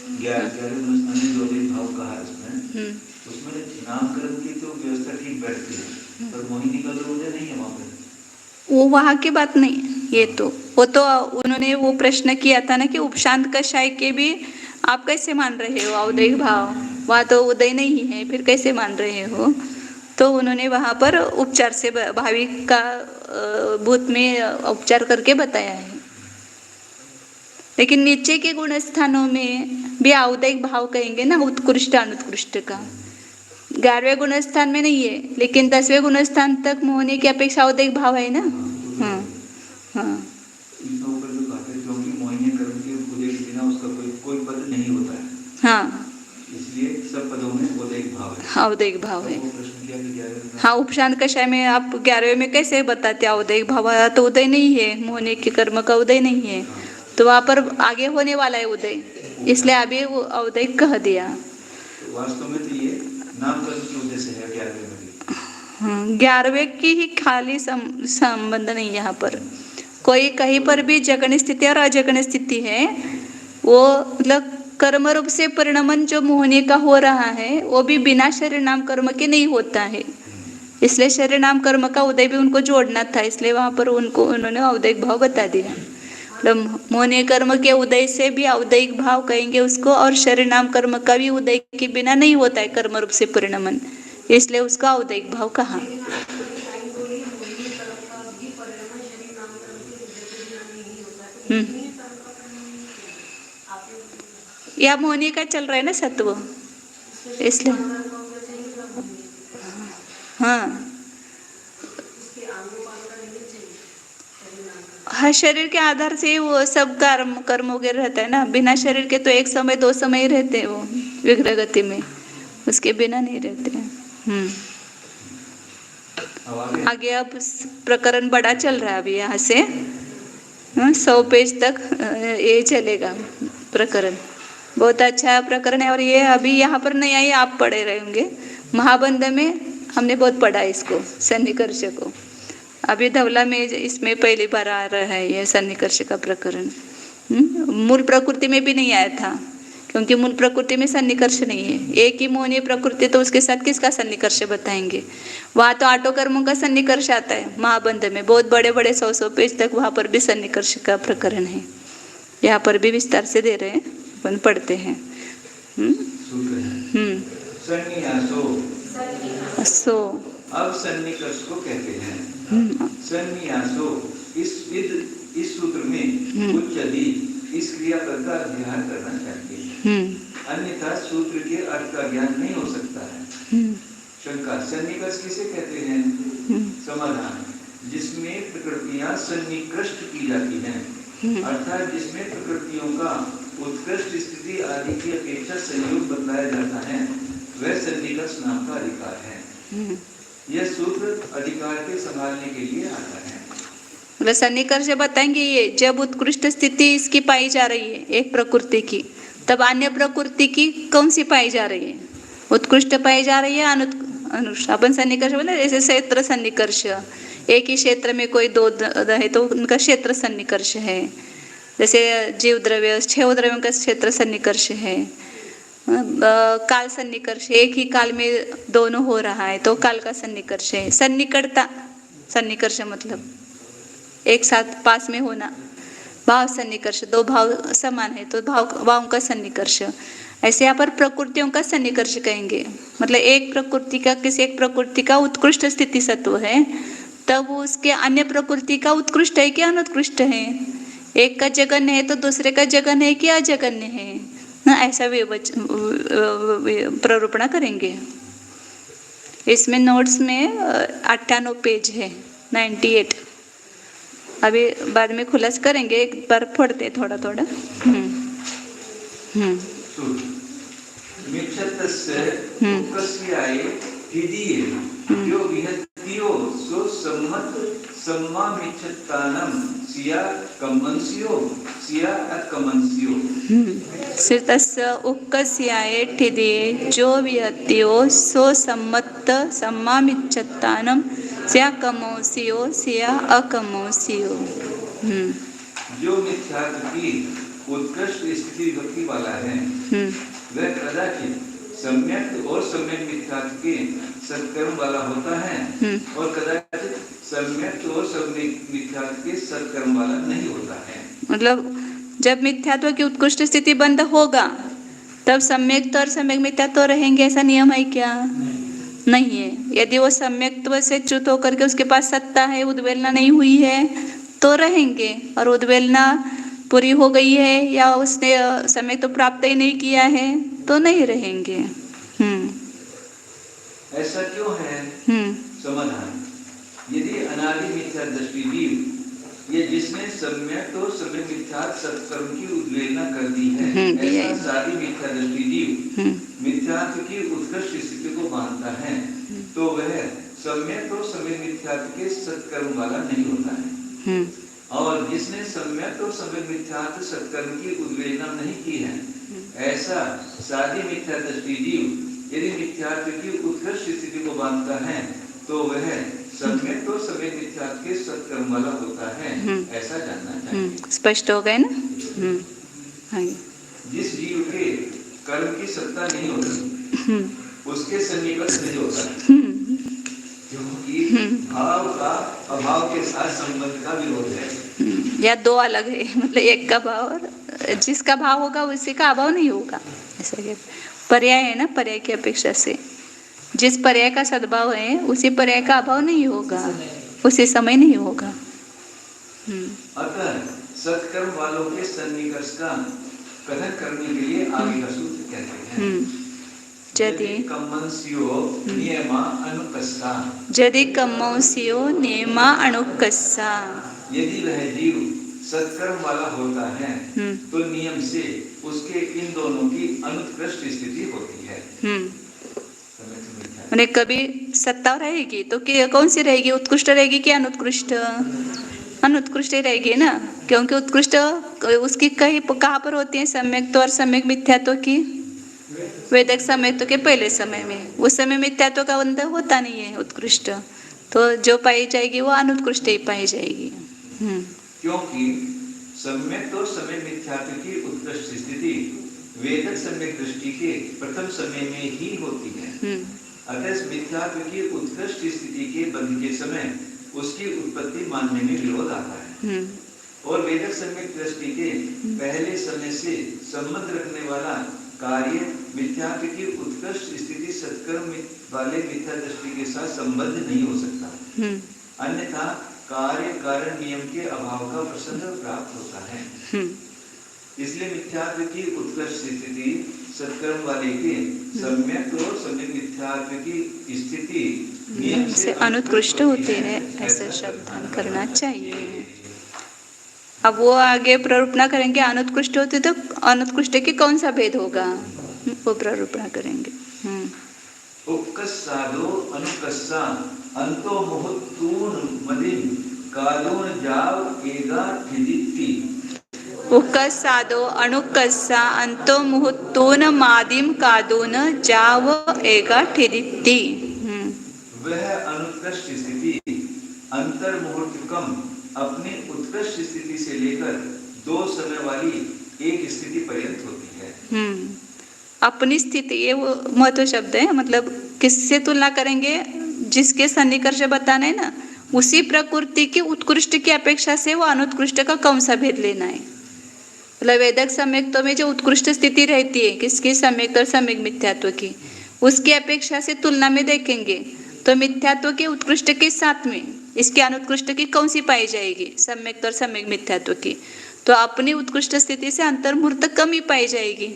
उसमें नामकरण की तो व्यवस्था ठीक बैठती है, पर मोहिनी का तो उदय नहीं है वहाँ पे। वो वहाँ की बात नहीं, ये तो वो तो उन्होंने वो प्रश्न किया था ना कि उपशांत कषाय के भी आप कैसे मान रहे हो औदैहिक भाव, वहाँ तो उदय नहीं है, फिर कैसे मान रहे हो? तो उन्होंने वहाँ पर उपचार से भाविक का भूत में उपचार करके बताया है। लेकिन नीचे के गुण स्थानों में भी औदैहिक भाव कहेंगे ना, उत्कृष्ट अनुत्कृष्ट का। 11वें गुण स्थान में नहीं है, लेकिन 10वें गुण स्थान तक मोहनी की अपेक्षा औदैहिक भाव है ना। हाँ हाँ इसमें ऊपर जो कहते हैं, क्योंकि मोहिनी कर्म के उदय के बिना उसका कोई पद नहीं होता है, हाँ इसलिए सब पदों में औदैहिक भाव है। हाँ औदैहिक भाव है। वो प्रश्न किया कि 11वें हाँ उपशांत कषाय में आप 11वें में कैसे बताते औदैहिक भाव, तो उदय नहीं है, मोहनी के कर्म का उदय नहीं है, तो वहाँ पर आगे होने वाला है उदय, इसलिए अभी वो औदैहिक कह दिया। वास्तव में तो ये नामकरण के उद्देश्य है 11वें में भी। 11वें की ही खाली संबंध नहीं, यहाँ पर कोई कहीं पर भी जगन स्थिति और अजगन स्थिति है, वो मतलब कर्म रूप से परिणमन जो मोहनी का हो रहा है वो भी बिना शरीर नाम कर्म के नहीं होता है, इसलिए शरीर नाम कर्म का उदय भी उनको जोड़ना था, इसलिए वहाँ पर उन्होंने औदैहिक भाव बता दिया। मतलब मोहनी कर्म के उदय से भी औदैहिक भाव कहेंगे उसको, और शरीर नाम कर्म का भी उदय के बिना नहीं होता है कर्म रूप से परिणमन, इसलिए उसका औदैहिक भाव कहा। या मोहनी का चल रहा है ना सत्व, इसलिए हाँ हाँ शरीर के आधार से वो सब कर्म वगैरह रहता है ना, बिना शरीर के तो 1 समय 2 समय ही रहते हैं वो विग्रह गति में, उसके बिना नहीं रहते हैं। आगे अब प्रकरण बड़ा चल रहा है अभी यहाँ से 100 पेज तक ये चलेगा प्रकरण, बहुत अच्छा प्रकरण है। और ये अभी यहाँ पर नहीं आई, आप पढ़े रहेंगे, महाबंध में हमने बहुत पढ़ा इसको, सन्निकर्ष को। अभी धवला में इसमें पहली बार आ रहा है ये सन्निकर्ष का प्रकरण। मूल प्रकृति में भी नहीं आया था, क्योंकि मूल प्रकृति में सन्निकर्ष नहीं है, एक ही मोहनीय प्रकृति, तो उसके साथ किसका सन्निकर्ष बताएंगे? वहाँ तो आठों कर्मों का सन्निकर्ष आता है महाबंध में, बहुत बड़े बड़े 100 पेज तक वहाँ पर भी सन्निकर्ष का प्रकरण है। यहाँ पर भी विस्तार से दे रहे हैं, अपन पढ़ते हैं। सो अब सन्निकर्ष को कहते हैं। सन्नियासो इस सूत्र में उच्च अधिक इस क्रियापद का अध्ययन करना चाहिए, अन्यथा सूत्र के अर्थ का ज्ञान नहीं हो सकता है। शंका, सन्निकर्ष किसे कहते हैं? समाधान, जिसमें प्रकृतियां सन्निकृष्ट की जाती हैं, अर्थात जिसमें प्रकृतियों का उत्कृष्ट स्थिति आदि की अपेक्षा संयोग बतलाया जाता है, वह सन्निकर्ष नाम का अधिकार है। यह सूत्र अधिकार के संभालने के लिए आता है। मतलब सन्निकर्ष बताएंगे ये जब उत्कृष्ट स्थिति इसकी पाई जा रही है एक प्रकृति की, तब अन्य प्रकृति की कौन सी पाई जा रही है? उत्कृष्ट पाई जा रही है अनुष्ठ। अपन सन्निकर्ष बोले जैसे क्षेत्र सन्निकर्ष, एक ही क्षेत्र में कोई 2 है तो उनका क्षेत्र सन्निकर्ष है। जैसे जीव द्रव्य 6 द्रव्यों का क्षेत्र सन्निकर्ष है। काल सन्निकर्ष, एक ही काल में दोनों हो रहा है तो काल का सन्निकर्ष है। सन्निकटता सन्निकर्ष मतलब एक साथ पास में होना। भाव सन्निकर्ष, 2 भाव समान है तो भावों का सन्निकर्ष। ऐसे यहाँ पर प्रकृतियों का सन्निकर्ष कहेंगे, मतलब एक प्रकृति का किसी एक प्रकृति का उत्कृष्ट स्थिति सत्व है, तब उसके अन्य प्रकृति का उत्कृष्ट है कि अनुत्कृष्ट है। एक का जगन्य है तो दूसरे का जगन्य है कि अजगन्य है, ऐसा प्ररूपणा करेंगे। इसमें नोट्स में 98 पेज है, 98। अभी बाद में खुलास करेंगे, एक बार पढ़ते थोड़ा थोड़ा। सिर्तस्य उक्कस्याये ठिदिये जो विहत्यो सो सम्मत सम्मामिच्छत्तानं स्या कमोसियो स्या अकमोसियो। जो मिथ्यात्व की उत्कृष्ट स्थिति विभक्ति वाला है, वह कदाचित सम्यक और सम्यक मिथ्यात्व के सत्कर्म वाला होता है, और कदाचित सम्यक और सम्यक मिथ्यात्व के सत्कर्म वाला नहीं होता है। मतलब जब मिथ्यात्व की उत्कृष्ट स्थिति बंद होगा तब सम्यक्त्व और सम्यक मिथ्यात्व रहेंगे, ऐसा नियम है क्या? नहीं है। यदि वो सम्यक्त्व से च्युत होकर के उसके पास सत्ता है, उद्वेलना नहीं हुई है तो रहेंगे, और उद्वेलना पूरी हो गई है या उसने सम्यक्त्व प्राप्त ही नहीं किया है तो नहीं रहेंगे। ऐसा क्यों है? समाधान, यदि अनादि मिथ्या दृष्टि जीव ये जिसने सम्यक तो सम्यक मिथ्यात्व सत्कर्म की उद्वेलना कर दी है, ऐसा सारी मिथ्या दृष्टि जीव मिथ्यात्व की उत्कृष्ट स्थिति को मानता है तो वह सम्यक तो सम्यक मिथ्यात्व के सत्कर्म वाला नहीं होता है। और जिसने सम्यक तो सम्यक मिथ्यात्व सत्कर्म की उद्वेलना नहीं की है, ऐसा सारी मिथ्या दृष्टि जीव यदि मिथ्यात्व की उत्कृष्ट स्थिति को मानता है तो वह सम्यक तो सम्यक मिथ्यात्व के सत्कर्म वाला होता है, ऐसा जानना चाहिए। स्पष्ट हो गए ना? जिस जीव के कर्म की सत्ता नहीं होती उसके सन्निकट नहीं होता, क्योंकि भाव का अभाव के साथ संबंध का विरोध है। या दो अलग है, मतलब एक का भाव और जिसका भाव होगा उसी का अभाव नहीं होगा, ऐसा कहते। पर्याय है ना, पर्याय की अपेक्षा से जिस पर्याय का सद्भाव है उसी पर्याय का अभाव नहीं होगा, उसी समय नहीं होगा। अतः सत्कर्म वालों के सन्निकर्ष का कथन करने के लिए आगे का सूत्र कहते हैं, यदि कम्मंस्यो नियमा अनुकस्सा, यदि वह जीव सत्कर्म वाला होता है तो नियम से उसके इन दोनों की अनुत्कृष्ट स्थिति होती है। मैंने कभी सत्ता रहेगी तो कौन सी रहेगी? उत्कृष्ट रहेगी कि अनुत्कृष्ट? अनुत्कृष्ट ही रहेगी ना, क्योंकि उत्कृष्ट उसकी कहाँ पर होती है? सम्यक्त्व और सम्यक मिथ्यात्व की वेदक सम्यक्त्व के पहले समय में, उस समय मिथ्यात्व का बंध होता नहीं है उत्कृष्ट, तो जो पाई जाएगी वो अनुत्कृष्ट ही पाई जाएगी। क्योंकि सम्यक तो सम्यक मिथ्यात्व की उत्कृष्ट स्थिति वेदक सम्यक दृष्टि के प्रथम समय में ही होती है। अतः मिथ्यात्व की उत्कृष्ट स्थिति के बंध के समय उसकी उत्पत्ति मानने में विरोध आता है, और वेदक सम्यक दृष्टि के पहले समय से संबंध रखने वाला कार्य मिथ्यात्व की उत्कृष्ट स्थिति सत्कर्म वाले मिथ्या दृष्टि के साथ संबद्ध नहीं हो सकता, अन्यथा कार्य कारण नियम के अभाव का प्रसंग प्राप्त होता है। इसलिए मिथ्यात्व की उत्कृष्ट स्थिति सत्कर्म वाले के सम्यक और सम्यक मिथ्यात्व की स्थिति नियम से अनुत्कृष्ट होती है, ऐसा शब्द करना चाहिए। अब वो आगे प्ररूपणा करेंगे, अनुत्कृष्ट होते तो अनुत्कृष्ट की कौन सा भेद होगा वो प्ररूपणा करेंगे। उपकस्सादो अनुकस्सा अंतो मुहूर्तून मदिन कालोन जाव एगा ठिदित्ति। उपकस्सादो अनुकस्सा अंतो मुहूर्तून मादिम कादोन जाव एगा ठिदित्ति। वह अनुत्कृष्ट स्थिति अंतर मुहूर्त कम अपनी उत्कृष्ट स्थिति से लेकर दो समय वाली एक स्थिति पर्यंत होती है। अपनी स्थिति, ये वो महत्व शब्द है, मतलब किससे तुलना करेंगे? जिसके सन्निकर्ष बताना है ना, उसी प्रकृति की उत्कृष्ट की अपेक्षा से वो अनुत्कृष्ट का कौन सा भेद लेना है। मतलब वेदक सम्यक्त्व में जो उत्कृष्ट स्थिति रहती है किसकी? सम्यक और सम्यक मिथ्यात्व की, उसकी अपेक्षा से तुलना में देखेंगे तो मिथ्यात्व के उत्कृष्ट के साथ में इसकी अनुत्कृष्ट की कौन सी पाई जाएगी? सम्यक और सम्यक मिथ्यात्व की। तो अपनी उत्कृष्ट स्थिति से अंतर्मुहूर्त कम ही पाई जाएगी,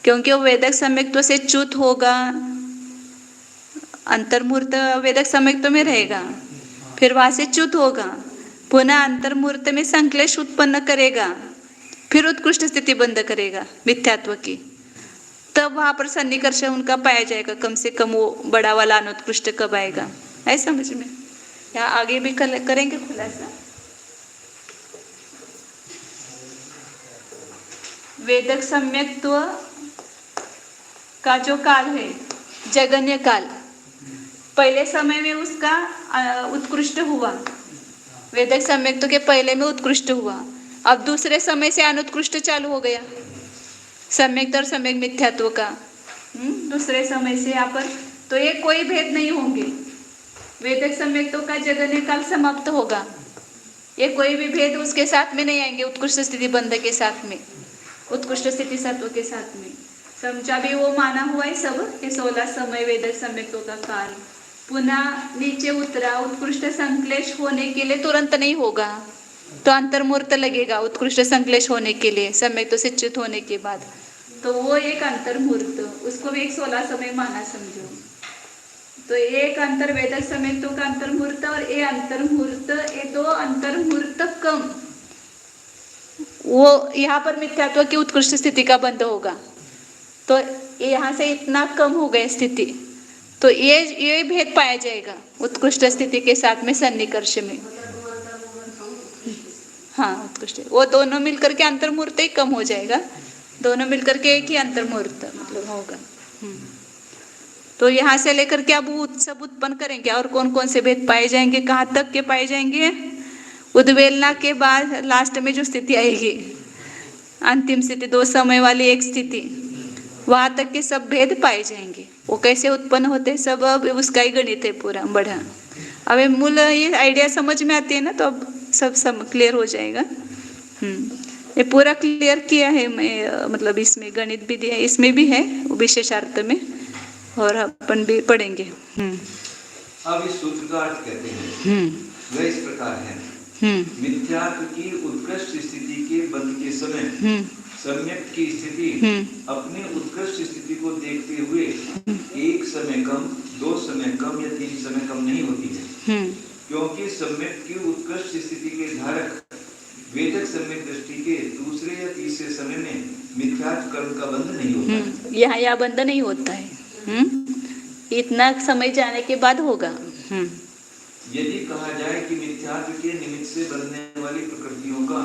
क्योंकि वो वेदक सम्यक्त्व से च्युत होगा, अंतर्मुहूर्त वेदक सम्यक्त्व में रहेगा, फिर वहां से च्युत होगा, पुनः अंतर्मुहूर्त में संक्लेश उत्पन्न करेगा, फिर उत्कृष्ट स्थिति बंद करेगा मिथ्यात्व की, तब वहां पर सन्निकर्ष उनका पाया जाएगा। कम से कम वो बड़ा वाला अनुत्कृष्ट कब आएगा, ऐसा समझ में। या आगे भी करेंगे खुलासा। वेदक सम्यक्त्व का जो काल है जगन्य काल, पहले समय में उसका उत्कृष्ट हुआ, वेदक सम्यक्त्व के पहले में उत्कृष्ट हुआ, अब दूसरे समय से अनुत्कृष्ट चालू हो गया सम्यक और सम्यक मिथ्यात्व का। दूसरे समय से यहाँ पर तो ये कोई भेद नहीं होंगे, वेदक सम्यक्तों का जगन्य काल समाप्त होगा। ये कोई भी भेद उसके साथ में नहीं आएंगे, उत्कृष्ट स्थिति बंध के साथ में, उत्कृष्ट स्थिति सत्व के साथ में। समझा भी वो माना हुआ है सब, ये 16 समय वेदक सम्यक्तों का काल पुनः नीचे उतरा। उत्कृष्ट संश्लेष होने के लिए तुरंत नहीं होगा, तो अंतर्मुहूर्त लगेगा उत्कृष्ट संश्लेष होने के लिए, सम्यक तो शिक्षित होने के बाद। तो वो एक अंतर्मुहूर्त, उसको भी एक 16 समय माना समझो। तो एक अंतर वेदक सम्यक्तों का अंतर्मुहूर्त और ये अंतर्मुहूर्त, ये 2 अंतर्मुहूर्त कम, वो यहाँ पर मिथ्यात्व की उत्कृष्ट स्थिति का बंध होगा। तो यहाँ से इतना कम हो गया स्थिति, तो ये भेद पाया जाएगा उत्कृष्ट स्थिति के साथ में सन्निकर्ष में। हाँ उत्कृष्ट, वो दोनों मिलकर के अंतर्मुहूर्त ही कम हो जाएगा, दोनों मिलकर के एक ही अंतर्मुहूर्त मतलब होगा। तो यहाँ से लेकर के अब सब उत्पन्न करेंगे, और कौन कौन से भेद पाए जाएंगे, कहाँ तक के पाए जाएंगे। उद्वेलना के बाद लास्ट में जो स्थिति आएगी, अंतिम स्थिति 2 समय वाली एक स्थिति, वहाँ तक के सब भेद पाए जाएंगे। वो कैसे उत्पन्न होते हैं सब, अब उसका ही गणित है पूरा बढ़ा। अब ये मूल ये आइडिया समझ में आती है ना, तो अब सब क्लियर हो जाएगा। ये पूरा क्लियर किया है मैं, मतलब इसमें गणित भी दिया है, इसमें भी है विशेषार्थ में, और अपन भी पढ़ेंगे। अब इस सूत्र का अर्थ कहते हैं, वह इस प्रकार है। मिथ्यात्व की उत्कृष्ट स्थिति के बंध के समय सम्यक की स्थिति अपने उत्कृष्ट स्थिति को देखते हुए 1 समय कम, 2 समय कम या 3 समय कम नहीं होती है, क्योंकि सम्यक की उत्कृष्ट स्थिति के धारक वेदक सम्यक दृष्टि के दूसरे या तीसरे समय में मिथ्यात्व कर्म का बंध नहीं होता है। यहाँ बंध नहीं होता है, इतना समय जाने के बाद होगा। यदि कहा जाए कि मिथ्यात्व के निमित्त से बनने वाली प्रकृतियों का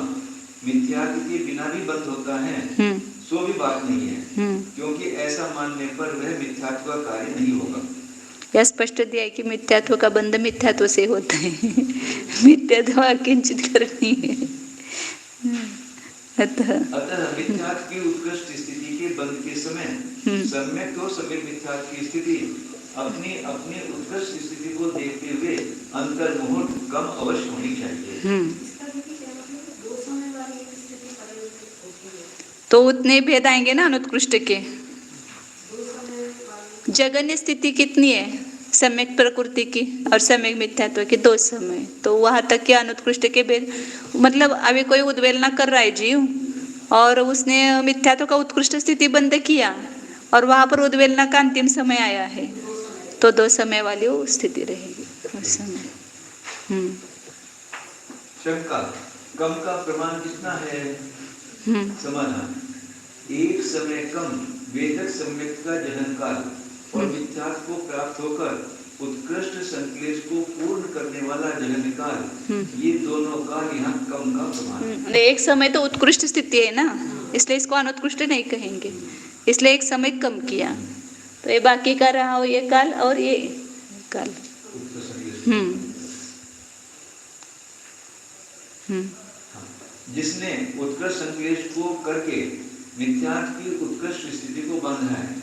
मिथ्यात्व के बिना भी बंध होता है, सो भी बात नहीं है, क्योंकि ऐसा मानने पर वह मिथ्यात्व का कार्य नहीं होगा। यह स्पष्ट दिया है कि मिथ्यात्व का बंध मिथ्यात्व से होता है, मिथ्यात्व किंचित करनी है। अतः मिथ्यात्व की उत्कृष्ट स्थिति के बंध के समय सम्यक और सम्यक मिथ्यात्व की स्थिति अपनी अपनी उत्कृष्ट स्थिति को देखते हुए अंतर्मुहूर्त कम अवश्य होनी चाहिए। तो उतने भेद आएंगे ना अनुत्कृष्ट के। जगन्य स्थिति कितनी है, सम्यक प्रकृति की और सम्यक मिथ्यात्व की 2 समय, तो वहां तक के अनुत्कृष्ट के भेद, मतलब अभी कोई उद्वेलना कर रहा है जीव और उसने मिथ्यात्व का उत्कृष्ट स्थिति बंद किया और वहां पर उद्वेलना का अंतिम समय आया है, तो 2 समय वाली वो स्थिति रहेगी उस समय। शंका, कम का प्रमाण कितना है? समाधान, 1 समय कम वेदक सम्यक का जनन काल और मिथ्यात्व को प्राप्त होकर उत्कृष्ट संक्लेश को पूर्ण करने वाला जनन काल, ये दोनों काल यहाँ कम का प्रमाण है। 1 समय तो उत्कृष्ट स्थिति है ना, इसलिए इसको अनुत्कृष्ट नहीं कहेंगे, इसलिए 1 समय कम किया, तो ये बाकी का रहा हो ये काल और ये काल। जिसने उत्कृष्ट संक्लेश को करके मिथ्यात्व की उत्कृष्ट स्थिति को बांधा है,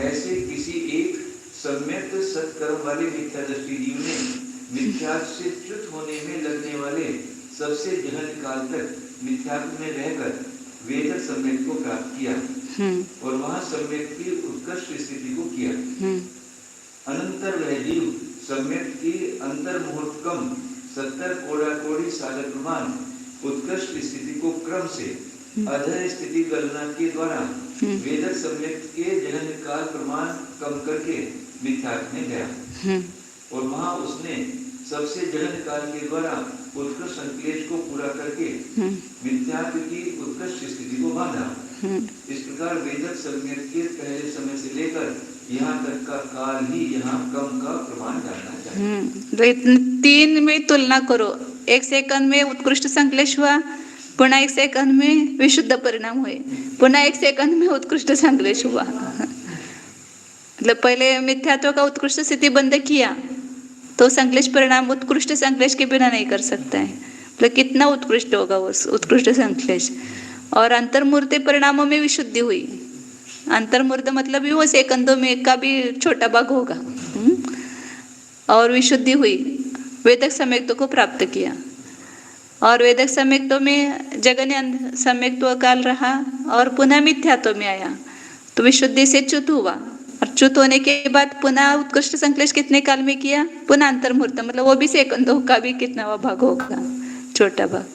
ऐसे किसी एक सम्यक सत्कर्म वाले मिथ्या दृष्टि जीव ने मिथ्यात्व से च्युत होने में लगने वाले सबसे गहन काल तक मिथ्यात्व में रहकर वेदक सम्यक को प्राप्त किया और वहां सम्यक की उत्कृष्ट स्थिति को किया। अनंतर वह जीव सम्यक की अंतर्मुहूर्त कम 70 कोड़ी साधक प्रमाण उत्कृष्ट स्थिति को क्रम से अधर स्थिति गणना के द्वारा वेदक सम्यक के जनन काल प्रमाण कम करके मिथ्यात्व में गया और वहां उसने सबसे जनन काल के द्वारा उत्कृष्ट संक्लेश को पूरा करके मिथ्यात्व की उत्कृष्ट स्थिति को बांधा। इस प्रकार वेदक सम्यक के पहले समय से लेकर यहाँ तक का काल ही यहाँ कम का प्रमाण जानना चाहिए। 3 में तुलना करो, 1 सेकंड में उत्कृष्ट संक्लेश हुआ, पुनः 1 सेकंड में विशुद्ध परिणाम हुए, पुनः 1 सेकंड में उत्कृष्ट संक्लेश हुआ। मतलब पहले मिथ्यात्व का उत्कृष्ट स्थिति बंद किया तो संक्लेश परिणाम उत्कृष्ट संक्लेश के बिना नहीं कर सकता है, मतलब कितना उत्कृष्ट होगा वो उत्कृष्ट संक्लेश। और अंतर्मूर्ति परिणामों में विशुद्धि हुई, अंतर्मूर्त मतलब भी वो सेकंदों में का भी छोटा भाग होगा। और विशुद्धि हुई, वेदक सम्यक्त्व को प्राप्त किया। और वेदक सम्यक्त्व में जगन्य सम्यक्त्व काल रहा और पुनः मिथ्यात्व में आया, तो विशुद्धि से च्युत हुआ। और च्युत होने के बाद पुनः उत्कृष्ट संश्लेष कितने काल में किया? पुनः अंतर्मुहूर्त, मतलब वो भी सेकंदों का भी कितना भाग होगा, छोटा भाग।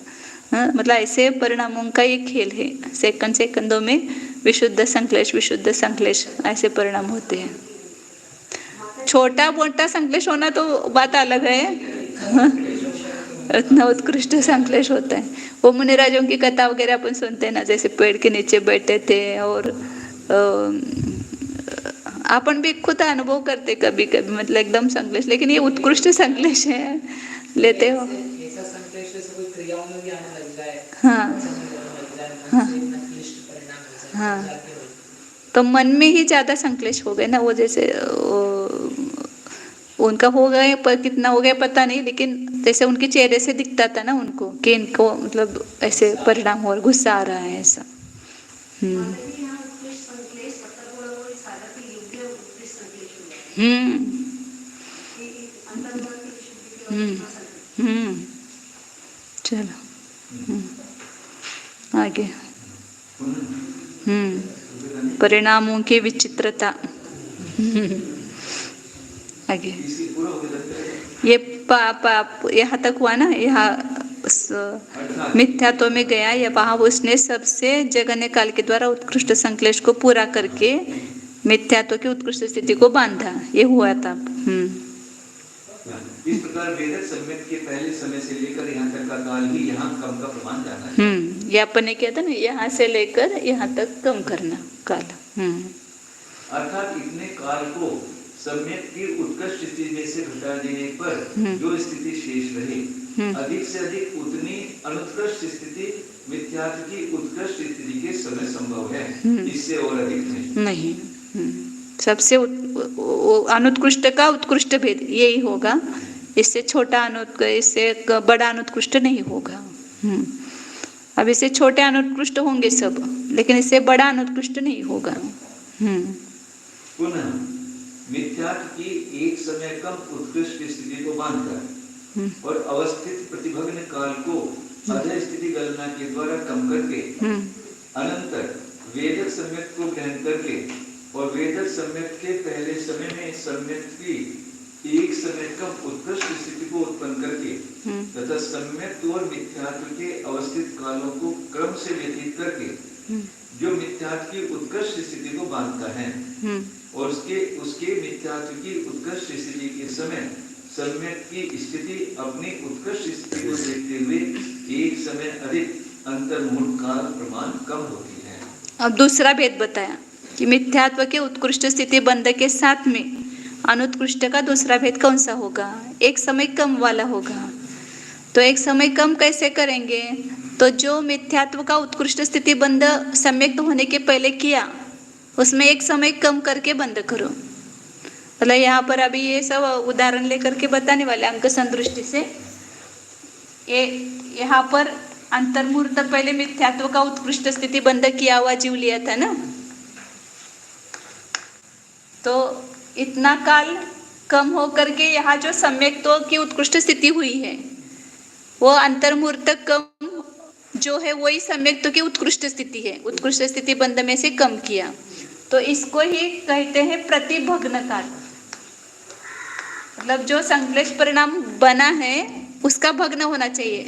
हाँ, मतलब ऐसे परिणामों का ये खेल है। सेकंदों में विशुद्ध संश्लेष ऐसे परिणाम होते हैं। छोटा मोटा संश्लेष होना तो बात अलग है, इतना उत्कृष्ट संश्लेष होता है। वो मुनिराजों की कथा वगैरह अपन सुनते हैं ना, जैसे पेड़ के नीचे बैठे थे और अपन भी खुद अनुभव करते कभी कभी, मतलब एकदम संश्लेष, लेकिन ये उत्कृष्ट संश्लेष है, लेते हो। ऐसा संश्लेष से कोई क्रियाओं में भी आने लग जाए, हाँ हाँ हाँ, तो मन में ही ज्यादा संश्लेष हो गए ना वो, जैसे उनका हो गए पर कितना हो गया पता नहीं, लेकिन जैसे उनके चेहरे से दिखता था ना उनको कि इनको मतलब ऐसे परिणाम हो, गुस्सा आ रहा है ऐसा। चलो आगे। परिणामों की विचित्रता। आगे ये पाप यहाँ तक हुआ ना, यहाँ मिथ्यात्व में गया, या वहाँ उसने सबसे जगन्य काल के द्वारा उत्कृष्ट संश्लेष को पूरा करके मिथ्यात्व की उत्कृष्ट स्थिति को बांधा, ये हुआ था। इस प्रकार वेदक सम्यक के पहले समय से लेकर यहाँ तक का काल ही यहाँ कम का प्रमाण जाना है। ये अपन ने किया था ना, यहाँ से लेकर यहाँ तक कम करना काल। अर्थात इतने काल को सम्यक की उत्कृष्ट स्थिति में से घटा देने पर जो स्थिति शेष रहे, अधिक से अधिक उतनी अनुत्कृष्ट स्थिति मिथ्यात्व की उत्कृष्ट स्थिति के समय संभव है, इससे और अधिक नहीं। सबसे अनुत्कृष्ट का उत्कृष्ट भेद यही होगा, इससे छोटा इससे बड़ा अनुत्कृष्ट नहीं होगा। अब इससे छोटे अनुत्कृष्ट होंगे सब, लेकिन इससे बड़ा अनुत्कृष्ट नहीं होगा। पुनः मिथ्यात्व की एक समय कम उत्कृष्ट स्थिति को बांधकर और अवस्थित प्रतिभग्न काल को अधः स्थिति गणना के द्वारा कम करके अनंतर वेदक सम्यक को ग्रहण करके और वेदक सम्यक के पहले समय में सम्यक की एक समय कम उत्कृष्ट स्थिति को उत्पन्न करके तथा सम्यक और मिथ्यात्व के अवस्थित कालों को क्रम से व्यतीत करके जो मिथ्यात्व की उत्कृष्ट स्थिति को बांधता है और उसके मिथ्यात्व की उत्कृष्ट स्थिति के समय सम्यक की स्थिति अपनी उत्कृष्ट स्थिति को देखते हुए एक समय अधिक अंतर्मुहूर्त काल प्रमाण कम होती है। अब दूसरा भेद बताया कि मिथ्यात्व के उत्कृष्ट स्थिति बंध के साथ में अनुत्कृष्ट का दूसरा भेद कौन सा होगा? एक समय कम वाला होगा। तो एक समय कम कैसे करेंगे? तो जो मिथ्यात्व का उत्कृष्ट स्थिति बंध सम्यक होने के पहले किया, उसमें एक समय कम करके बंद करो। मतलब यहाँ पर अभी ये सब उदाहरण लेकर के बताने वाले अंक संदृष्टि से। ये यहाँ पर अंतर्मुहूर्त पहले मिथ्यात्व का उत्कृष्ट स्थिति बंद किया हुआ जीव लिया था ना, तो इतना काल कम हो करके यहाँ जो सम्यक्त्व की उत्कृष्ट स्थिति हुई है, वो अंतर्मुहूर्त कम जो है वही सम्यक्त्व की उत्कृष्ट स्थिति है। उत्कृष्ट स्थिति बंध में से कम किया, तो इसको ही कहते हैं प्रतिभग्न काल। मतलब जो संश्लेष परिणाम बना है उसका भग्न होना चाहिए,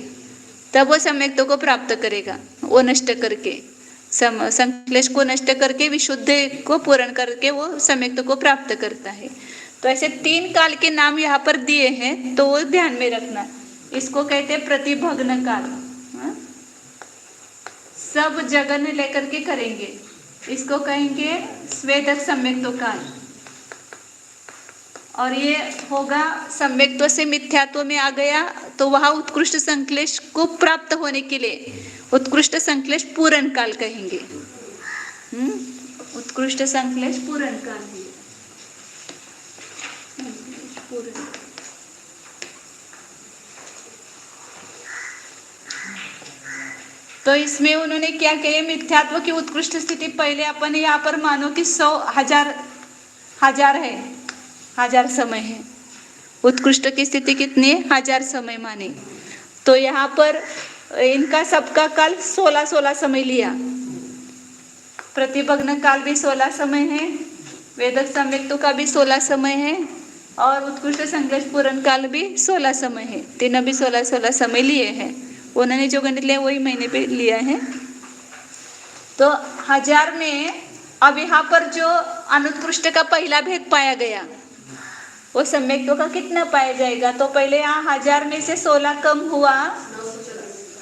तब वो सम्यक्त्व को प्राप्त करेगा। वो नष्ट करके संश्लेष को नष्ट करके विशुद्ध को पूर्ण करके वो सम्यक्त्व को प्राप्त करता है। तो ऐसे 3 काल के नाम यहाँ पर दिए हैं, तो वो ध्यान में रखना। इसको कहते हैं प्रतिभग्न काल। सब जगन लेकर के करेंगे, इसको कहेंगे स्वेदक सम्यक्त्व काल। और ये होगा सम्यक्त्व से मिथ्यात्व में आ गया, तो वहाँ उत्कृष्ट संश्लेष को प्राप्त होने के लिए उत्कृष्ट संश्लेष पूर्ण काल कहेंगे। उत्कृष्ट संश्लेष पूर्ण काल है। तो इसमें उन्होंने क्या किया? मिथ्यात्व की उत्कृष्ट स्थिति पहले अपन यहाँ पर मानो कि 100 हजार है, 1000 समय है, उत्कृष्ट की स्थिति कितनी है? 1000 समय माने। तो यहाँ पर इनका सबका काल 16 समय लिया। प्रतिभग्न काल भी 16 समय है, वेदक सम्यक्तों का भी 16 समय है, और उत्कृष्ट संश्लेष पूर्ण काल भी 16 समय है। तीनों भी 16 समय लिए हैं। उन्होंने जो गणित लिया वही महीने पे लिया है। तो 1000 में अब यहाँ पर जो अनुत्कृष्ट का पहला भेद पाया गया वो सम्यक्तों का कितना पाया जाएगा? तो पहले यहाँ 1000 में से 16 कम हुआ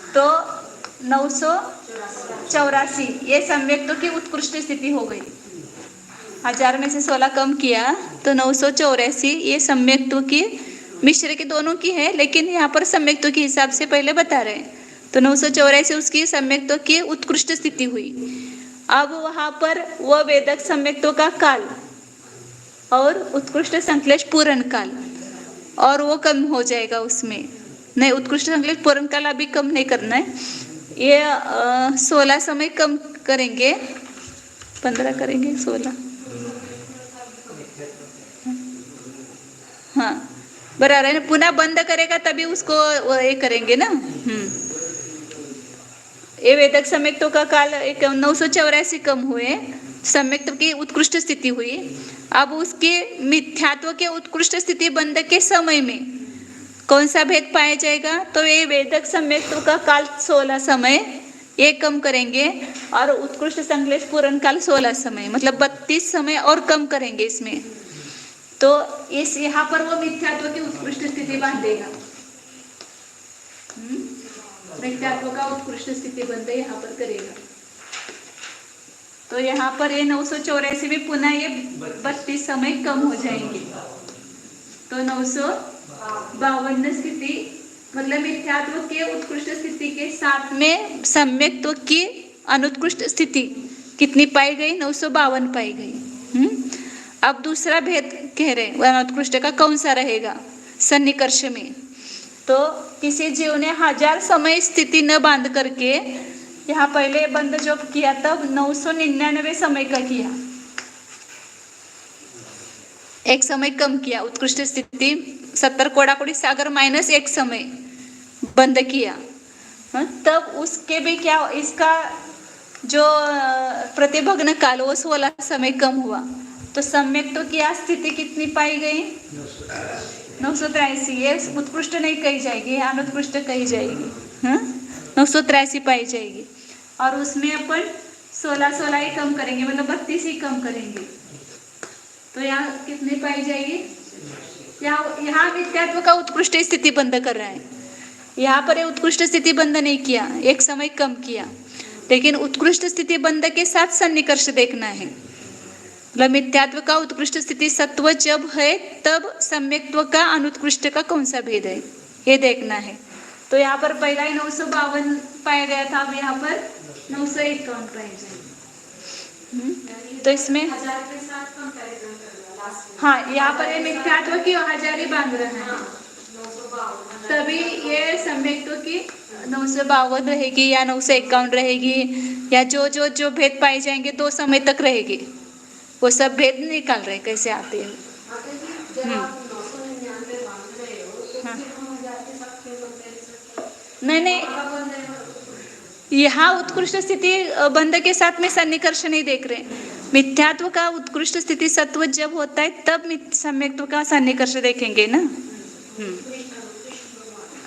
तो 984, ये सम्यक्तों की उत्कृष्ट स्थिति हो गई। 1000 में से 16 कम किया तो 984, ये सम्यक्तों की, मिश्र के दोनों की है, लेकिन यहाँ पर सम्यक्तों के हिसाब से पहले बता रहे हैं। तो 984 उसकी सम्यक्तों की उत्कृष्ट स्थिति हुई। अब वहाँ पर वो वेदक सम्यक्तों का काल और उत्कृष्ट संश्लेष पूर्ण काल, और वो कम हो जाएगा उसमें। नहीं, उत्कृष्ट संश्लेष पूर्ण काल अभी कम नहीं करना है, ये 16 समय कम करेंगे, 15 करेंगे, 16। हाँ बराबर है ना, पुनः बंद करेगा तभी उसको ये करेंगे ना। ये वेदक सम्यक्तों का काल 984 कम हुए, सम्यक्त की उत्कृष्ट स्थिति हुई। अब उसके मिथ्यात्व के उत्कृष्ट स्थिति बंध के समय में कौन सा भेद पाया जाएगा? तो ये वेदक सम्यक्तों का काल 16 समय ये कम करेंगे, और उत्कृष्ट संश्लेष पूर्ण काल 16 समय, मतलब 32 समय और कम करेंगे इसमें। तो इस यहाँ पर वो मिथ्यात्व की उत्कृष्ट स्थिति बांधेगा। मिथ्यात्व का उत्कृष्ट स्थिति बंध यहाँ पर करेगा। तो यहाँ पर ये 984 भी पुनः ये 32 समय कम हो जाएंगे, तो 952 स्थिति, मतलब मिथ्यात्व के उत्कृष्ट स्थिति के साथ में सम्यक्त्व की अनुत्कृष्ट स्थिति कितनी पाई गई? 952 पाई गई। अब दूसरा भेद कह रहे हैं अनुत्कृष्ट का कौन सा रहेगा सन्निकर्ष में? तो किसी जीव ने 1000 समय स्थिति न बांध करके, यहाँ पहले बंद जो किया तब 999 समय का किया, एक समय कम किया, उत्कृष्ट स्थिति 70 कोड़ाकोड़ी सागर माइनस 1 समय बंद किया। तब उसके भी क्या, इसका जो प्रतिभग्न काल वो 16 समय कम हुआ, तो सम्यक तो क्या स्थिति कितनी पाई गई? 983। ये उत्कृष्ट नहीं कही जाएगी, अनुत्कृष्ट कही जाएगी। 983 पाई जाएगी, और उसमें अपन 16 ही कम करेंगे, मतलब 32 ही कम करेंगे, तो यहाँ कितनी पाई जाएगी? यहाँ मिथ्यात्व का उत्कृष्ट स्थिति बंद कर रहा है। यहाँ पर उत्कृष्ट स्थिति बंद नहीं किया, एक समय कम किया, लेकिन उत्कृष्ट स्थिति बंद के साथ सन्निकर्ष देखना है। मतलब मिथ्यात्व का उत्कृष्ट स्थिति सत्व जब है तब सम्यक्त्व का अनुत्कृष्ट का कौन सा भेद है ये देखना है। तो यहाँ पर पहला ही 952 पाया गया था, अब यहाँ पर 951 पाया जाएगा। तो इसमें 1000 के साथ कंपैरिजन करना लास्ट में। हाँ, यहाँ पर ये मिथ्यात्व की 1000 ही बांध रहा है, 952 तभी ये सम्यक्त्व की 952 रहेगी या 951 रहेगी, या जो भेद पाए जाएंगे 2 समय तक रहेगी, वो सब भेद निकाल रहे कैसे आते हैं। जब आप 999 बांध रहे हो तो फिर हम 1000 के साथ क्यों कंपैरिजन? नहीं, यहाँ उत्कृष्ट स्थिति बंध के साथ में सन्निकर्ष नहीं देख रहे। मिथ्यात्व का उत्कृष्ट स्थिति सत्व जब होता है तब सम्यक्त्व का सन्निकर्ष देखेंगे ना।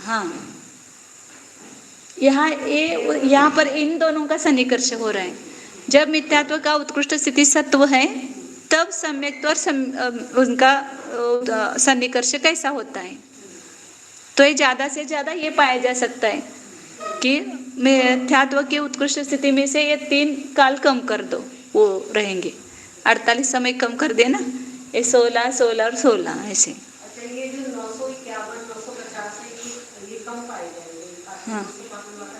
हाँ, यहाँ पर इन दोनों का सन्निकर्ष हो रहा है। जब मिथ्यात्व का उत्कृष्ट स्थिति सत्व है तब सम्यक्त्व और उनका सन्निकर्ष कैसा होता है। तो ये ज्यादा से ज्यादा ये पाया जा सकता है कि मिथ्यात्व की उत्कृष्ट स्थिति में से ये 3 काल कम कर दो, वो रहेंगे 48 समय कम कर देना, ये 16, 16 और 16 ऐसे। अच्छा, ये जो 951, 950 है ये कम पाए जाएंगे। हाँ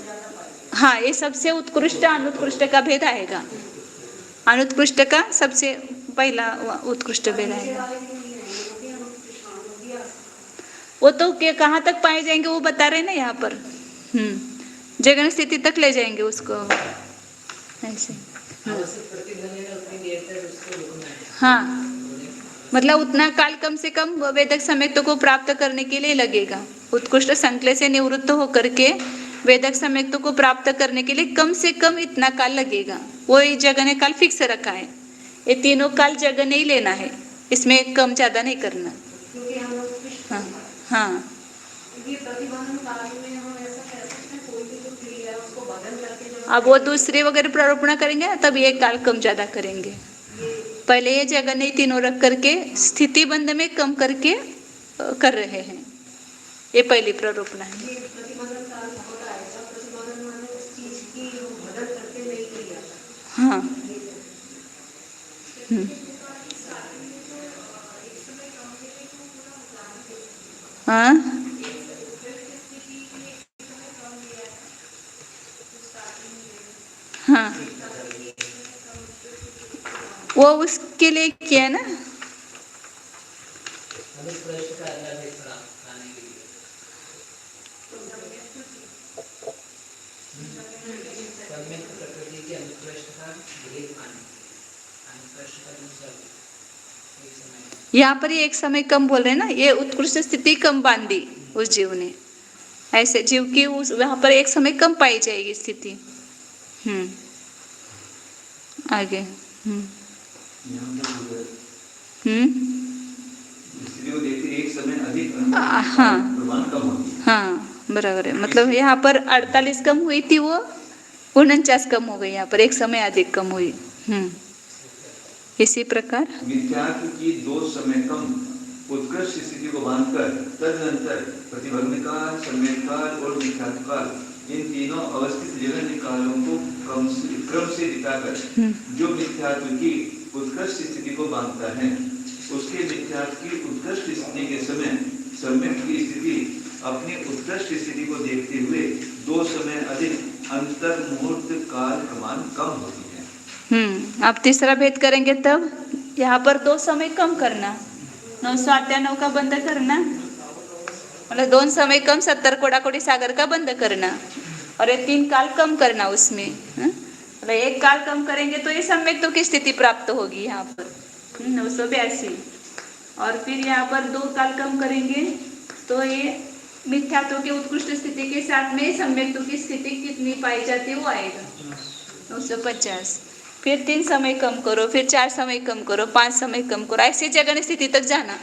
ज्यादा पाए। हाँ, ये सबसे उत्कृष्ट अनुत्कृष्ट का भेद आएगा। अनुत्कृष्ट का सबसे पहला उत्कृष्ट भेद आएगा। वो तो कहाँ तक पाए जाएंगे वो बता रहे ना यहाँ पर। जगन स्थिति तक ले जाएंगे उसको ऐसे। हाँ मतलब उतना काल कम से कम वेदक सम्यक्तों को प्राप्त करने के लिए लगेगा। उत्कृष्ट संकल्प से निवृत्त होकर के वेदक सम्यक्तों को प्राप्त करने के लिए कम से कम इतना काल लगेगा। वो जगह ने काल फिक्स रखा है, ये तीनों काल जगह नहीं लेना है, इसमें कम ज्यादा नहीं करना। क्योंकि हम लोग कृष्ण हाँ हैं। हाँ ये प्रतिबंधन काल में हम ऐसा कह सकते हैं, कोई भी जो क्रिया है उसको बदल करके जब अब वो दूसरे वगैरह प्रारूपणा करेंगे ना, तब ये काल कम ज्यादा करेंगे। पहले ये जगह नहीं तीनों रख करके स्थिति बंध में कम करके कर रहे हैं, ये पहली प्रारूपणा है। ये प्रतिबंधन काल बहुत आएगा। प्रतिबंधन माने उस चीज की हम बदल करके नहीं किया। हाँ हाँ हाँ, वो उसके लिए किया ना। अनुप्रविष्ट का अलग है लाने के लिए। सम्यक प्रकृति के अनुप्रविष्ट का भेद माने, अनुप्रविष्ट का दूसरा एक समय। यहाँ पर ये एक समय कम बोल रहे हैं ना, ये उत्कृष्ट स्थिति कम बांधी उस जीव ने, ऐसे जीव की उस वहां पर एक समय कम पाई जाएगी स्थिति। आगे स्थिति को देखते एक समय अधिक हाँ प्रमाण कम होती है। हाँ बराबर है। मतलब यहाँ पर 48 कम हुई थी, वो 49 कम हो गई, यहाँ पर एक समय अधिक कम हुई। इसी प्रकार मिथ्यात्व की दो समय कम उत्कृष्ट स्थिति को बांधकर तदनंतर प्रतिभग्नकाल, सम्यक्काल और मिथ्यात्वकाल, इन तीनों अवस्थित जगन्य कालों को क्रम से दिखाकर जो मिथ्यात्व की उत्कृष्ट स्थिति को बांधता है, उसके मिथ्यात्व की उत्कृष्ट स्थिति के समय सम्यक की स्थिति अपनी उत्कृष्ट स्थिति को देखते हुए दो समय अधिक अंतर मुहूर्त काल प्रमाण कम होती है। आप तीसरा भेद करेंगे तब यहाँ पर 2 समय कम करना, 998 का बंद करना, मतलब 2 समय कम 70 कोड़ा-कोड़ी सागर का बंद करना, और ये 3 काल कम करना उसमें। मतलब 1 काल कम करेंगे तो ये सम्यक्तों की स्थिति प्राप्त होगी यहाँ पर 982, और फिर यहाँ पर 2 काल कम करेंगे तो ये मिथ्यात्व की उत्कृष्ट स्थिति के साथ में सम्यक्तों की स्थिति कितनी पाई जाती है वो आएगा 950। फिर 3 समय कम करो, फिर 4 समय कम करो, 5 समय कम करो, ऐसे जगन स्थिति तक जाना,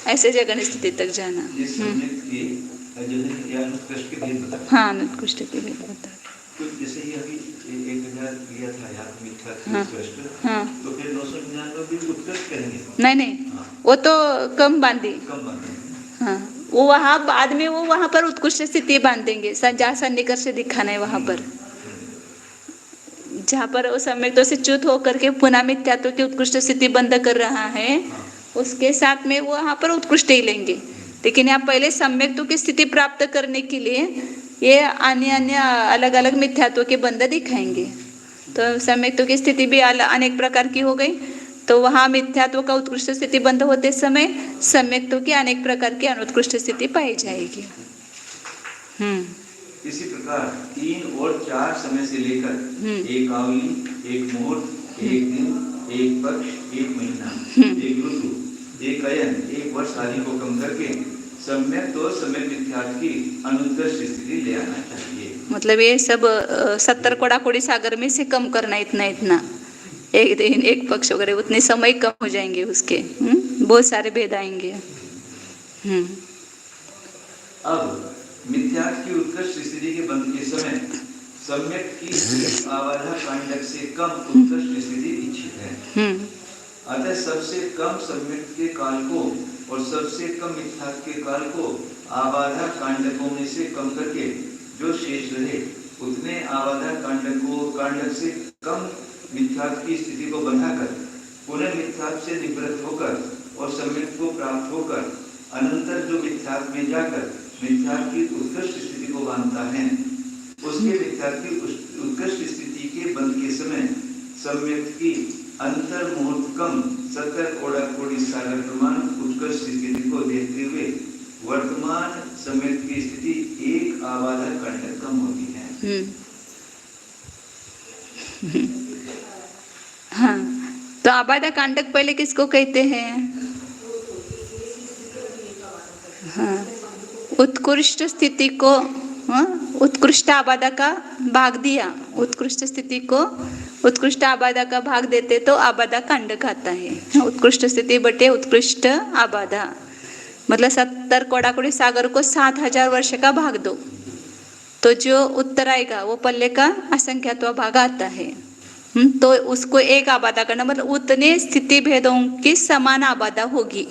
ऐसे जगन स्थिति तक जाना। हाँ उत्कृष्ट के भेद बता। तो जैसे ही अभी 1000 लिया था यहाँ मिथ्यात्व उत्कृष्ट, हाँ तो फिर 999 भी उत्कृष्ट करेंगे? नहीं, वो तो कम बांधी। हाँ वो वहाँ बाद में वो वहाँ पर उत्कृष्ट स्थिति बांधेंगे, जहाँ सन्निकर्ष से दिखाना है वहाँ पर, जहाँ पर वो सम्यक्तों से च्युत होकर के पुनः मिथ्यात्व की उत्कृष्ट स्थिति बंद कर रहा है, उसके साथ में वो वहाँ पर उत्कृष्ट ही लेंगे। लेकिन यहाँ पहले सम्यक्तों की स्थिति प्राप्त करने के लिए ये अन्य अलग अलग मिथ्यात्व के बंध दिखाएंगे। तो सम्यक्तों की स्थिति भी अनेक प्रकार की हो गई, तो वहाँ मिथ्यात्व का उत्कृष्ट स्थिति बंद होते समय सम्यक्तों की अनेक प्रकार की अनुत्कृष्ट स्थिति पाई जाएगी। इसी प्रकार 3 और 4 समय से लेकर एक आवली, एक मुहूर्त, एक दिन, एक पक्ष, एक महीना, एक ऋतु, एक अयन, एक वर्ष आदि को कम करके सम्यक तो सम्यक मिथ्यात्व की अनुत्कृष्ट स्थिति ले आना चाहिए। मतलब ये सब 70 कोड़ा-कोड़ी सागर में से कम करना, इतना एक दिन एक पक्ष वगैरह उतने समय कम हो जाएंगे उसके। बहुत सारे भेद आएंगे। अब मिथ्यात्व की उत्कृष्ट स्थिति के बंध के समय सम्यक की आवाधा कांडक से कम उत्कृष्ट स्थिति इच्छित है। अतः सबसे कम सम्यक के काल को और सबसे कम मिथ्यात्व के काल को आबाधा कांडकों में से कम करके जो शेष रहे उतने आबाधा कांडक से कम मिथ्यात्व की स्थिति को बढ़ाकर पुनः मिथ्यात्व से निवृत्त होकर और सम्यक को प्राप्त होकर अनंतर जो मिथ्यात्व में जाकर मिथ्यात्व की उत्कृष्ट स्थिति को बांधता है, उसके मिथ्यात्व की उत्कृष्ट स्थिति के बंध के समय सम्यक की अंतर मुहूर्त कम 70 कोड़ा-कोड़ी सागर प्रमाण उत्कृष्ट स्थिति को देखते हुए वर्तमान सम्यक की स्थिति एक आबाधा कांडक कम होती है। हाँ, तो आबादा कांडक पहले किसको कहते हैं? हाँ, उत्कृष्ट स्थिति को, हाँ, उत्कृष्ट आबादा का भाग दिया, उत्कृष्ट स्थिति को उत्कृष्ट आबादा का भाग देते तो आबादा कांडक आता है। उत्कृष्ट स्थिति बटे उत्कृष्ट आबादा, मतलब 70 कोड़ाकुड़ी सागर को 7000 वर्ष का भाग दो तो जो उत्तर आएगा वो पल्ले का असंख्यात्वा भाग आता है। तो उसको एक आबादा करना, मतलब उतने स्थिति भेदों की समान आबादा होगी।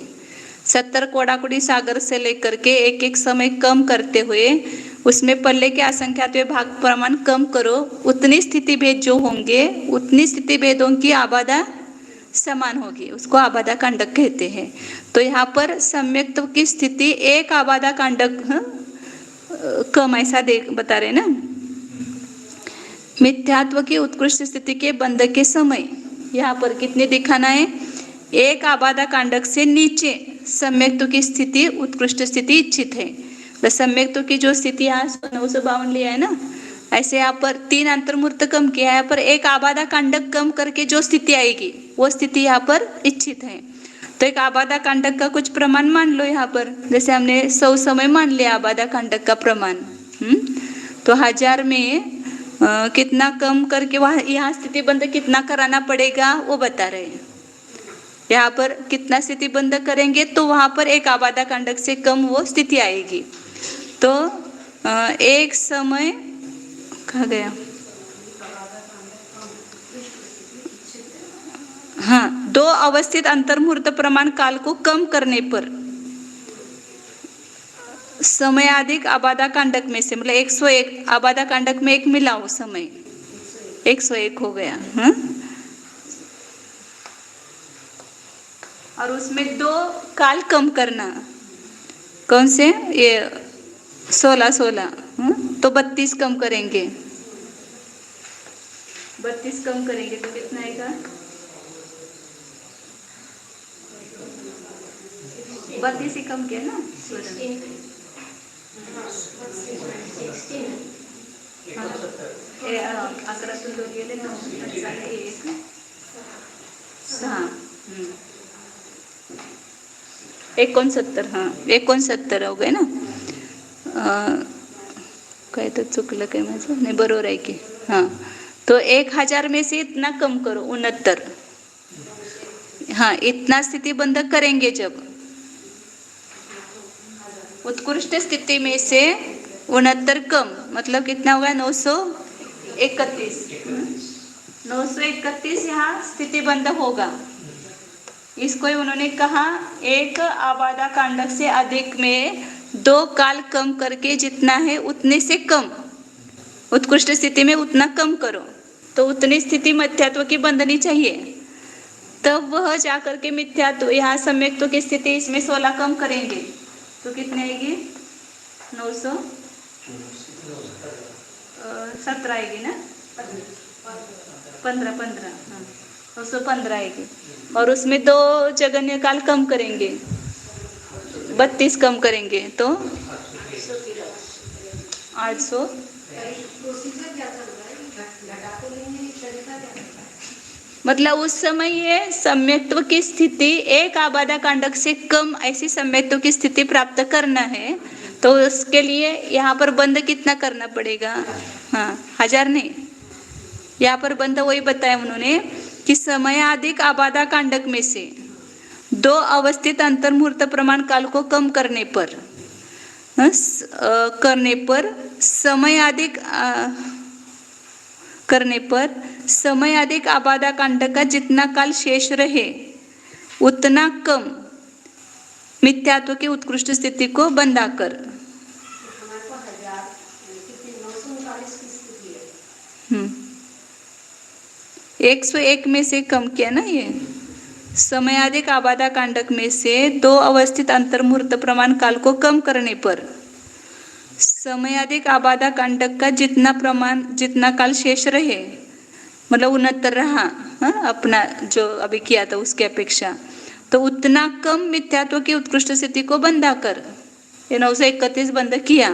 70 कोड़ाकुड़ी सागर से लेकर के एक एक समय कम करते हुए उसमें पल्ले के असंख्यात्व भाग प्रमाण कम करो, उतनी स्थिति भेद जो होंगे उतनी स्थिति भेदों की आबादा समान होगी, उसको आबादा कांडक कहते हैं। तो यहाँ पर सम्यक्त्व की स्थिति एक आबादा कांडक कम, ऐसा बता रहे ना। मिथ्यात्व की उत्कृष्ट स्थिति के बंध के समय यहाँ पर कितने दिखाना है? एक आबादा कांडक से नीचे सम्यक्त्व की स्थिति उत्कृष्ट स्थिति इच्छित है। तो सम्यक्त्व की जो स्थिति यहाँ 952 लिया है ना, ऐसे यहाँ पर 3 अंतर्मूर्त कम किया है, यहाँ पर एक आबादा कांडक कम करके जो स्थिति आएगी वो स्थिति यहाँ पर इच्छित है। तो एक आबादा कांडक का कुछ प्रमाण मान लो यहाँ पर, जैसे हमने 100 समय मान लिया आबादा कांडक का प्रमाण। तो 1000 में कितना कम करके वहाँ यहाँ स्थिति बंध कितना कराना पड़ेगा वो बता रहे हैं। यहाँ पर कितना स्थिति बंध करेंगे तो वहाँ पर एक आबादा कांडक से कम वो स्थिति आएगी। तो एक समय कहाँ गया? हाँ, 2 अवस्थित अंतर्मुहूर्त प्रमाण काल को कम करने पर समयाधिक आबादा कांडक में से, मतलब 101 आबादा कांडक में एक मिलाओ समय 101 हो गया। हाँ, और उसमें 2 काल कम करना, कौन से? ये 16 तो 32 कम करेंगे, 32 कम करेंगे तो कितना आएगा? 32 ही कम किया ना, 11 2 गेले ना, 1 6 69, हाँ 69 हो गए ना। काय तर चुकलं काय माझं? नाही, बरोबर आहे की। हाँ, तो 1000 में से इतना कम करो, 69। हाँ, इतना स्थिति बंध करेंगे जब उत्कृष्ट स्थिति में से 69 कम, मतलब कितना होगा? 931। 931 यहाँ स्थिति बंध होगा। इसको उन्होंने कहा एक आबादा कांडक से अधिक में 2 काल कम करके जितना है उतने से कम, उत्कृष्ट स्थिति में उतना कम करो तो उतनी स्थिति मिथ्यात्व की बंधनी चाहिए, तब वह जाकर के मिथ्यात्व, यहाँ सम्यक्त्व की स्थिति इसमें 16 कम करेंगे तो कितने आएगी? 917 आएगी ना, 15 हाँ 915 आएगी। और उसमें 2 जगन्य काल कम करेंगे, 32 कम करेंगे तो 800। मतलब उस समय ये सम्यक्त्व की स्थिति एक आबादा कांडक से कम ऐसी सम्यक्त्व की स्थिति प्राप्त करना है, तो उसके लिए यहाँ पर बंध कितना करना पड़ेगा? हाँ, 1000 नहीं, यहाँ पर बंध वही बताया उन्होंने कि समयाधिक आबादा कांडक में से 2 अवस्थित अंतर्मुहूर्त प्रमाण काल को कम करने पर समयाधिक आबादा कांडक का जितना काल शेष रहे उतना कम मिथ्यात्व की उत्कृष्ट स्थिति को बंधा कर। हमारे को 1000 कितनी 939 की स्थिति है। 101 में से कम किया ना, ये समयाधिक आबादा कांडक में से 2 अवस्थित अंतर्मुहूर्त प्रमाण काल को कम करने पर समयाधिक आबादा कांडक का जितना काल शेष रहे, मतलब 69 रहा, हाँ, अपना जो अभी किया था उसके अपेक्षा, तो उतना कम मिथ्यात्व की उत्कृष्ट स्थिति को बंधा कर, ये 931 बंध किया।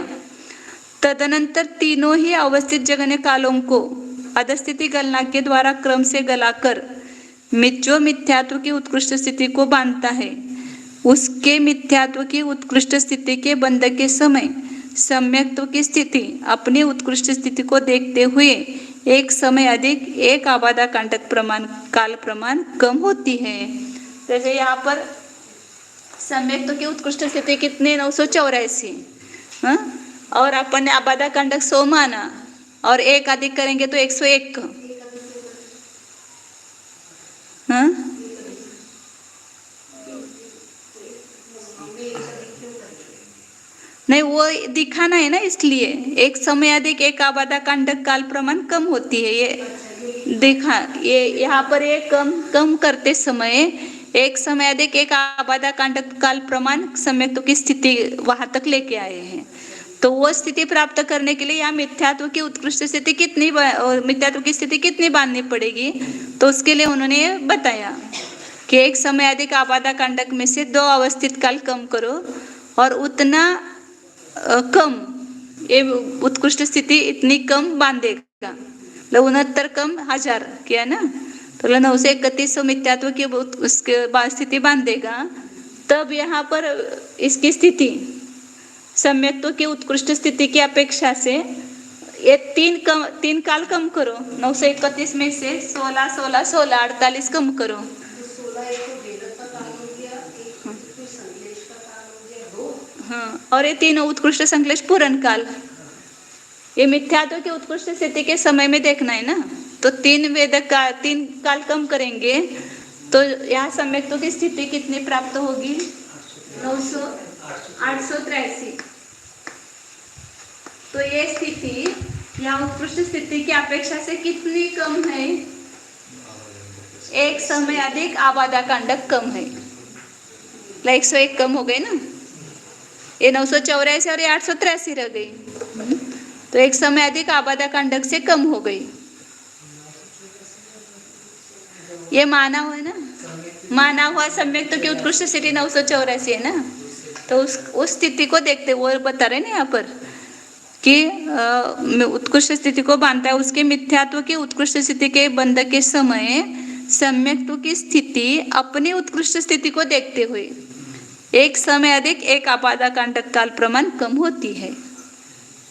तदनंतर तीनों ही अवस्थित जगन्य कालों को अधस्थिति गलना के द्वारा क्रम से गलाकर जो मिथ्यात्व की उत्कृष्ट स्थिति को बांधता है उसके मिथ्यात्व की उत्कृष्ट स्थिति के बंध के समय सम्यक्त्व की स्थिति अपनी उत्कृष्ट स्थिति को देखते हुए एक समय अधिक एक आबादा कांटक प्रमाण काल प्रमाण कम होती है। जैसे यहाँ पर सम्यक्त्व की उत्कृष्ट स्थिति कितने 984, हाँ, और अपन ने आबादा कांटक 100 माना और एक अधिक करेंगे तो 101, हाँ, नहीं वो दिखाना है ना, इसलिए एक समय अधिक एक आबादा कांटक काल प्रमाण कम होती है, ये देखा। ये यहाँ पर ये कम करते समय एक समय अधिक एक आबादा कांटक काल प्रमाण सम्यक्त्व की स्थिति वहां तक लेके आए हैं। तो वो स्थिति प्राप्त करने के लिए यहाँ मिथ्यात्व की उत्कृष्ट स्थिति कितनी और मिथ्यात्व की स्थिति कितनी बांधनी पड़ेगी, तो उसके लिए उन्होंने बताया कि एक समय अधिक आबादा कांटक में से 2 अवस्थित काल कम करो और उतना कम ये उत्कृष्ट स्थिति इतनी कम बांधेगा। 69 कम 1000 किया ना, तो 9 से 31 मिथ्यात्व की उसके स्थिति बांधेगा। तब यहाँ पर इसकी स्थिति सम्यक्त्व की उत्कृष्ट स्थिति की अपेक्षा से ये 3 काल कम करो। 9 से 31 में से 16 16 16 48 कम करो। 16 एक तो वेदक का काल हो गया, एक उत्कृष्ट संश्लेष का काल हो गया 2, हाँ, और ये 3 उत्कृष्ट संश्लेष पूर्ण काल। ये मिथ्यात्व की उत्कृष्ट स्थिति के समय में देखना है ना, तो 3 वेदक का 3 काल कम करेंगे तो यहाँ सम्यक्त्व की स्थिति कितनी प्राप्त होगी? 883। तो ये स्थिति यहाँ उत्कृष्ट स्थिति की अपेक्षा से कितनी कम है? एक समय अधिक आबादा कांडक कम है। 101 कम हो गए ना, ये 984 और ये 883 रह गई, तो एक समय अधिक आबादा कांडक से कम हो गई। ये माना हुआ है ना, माना हुआ सम्यक्त्व की उत्कृष्ट स्थिति 984 है ना, तो उस स्थिति को देखते वो बता रहे ना यहाँ पर कि उत्कृष्ट स्थिति को बांधता है उसके मिथ्यात्व की उत्कृष्ट स्थिति के बंध के समय सम्यक्त्व की स्थिति अपनी उत्कृष्ट स्थिति को देखते हुए एक समय अधिक एक आबादा कांटक काल प्रमाण कम होती है।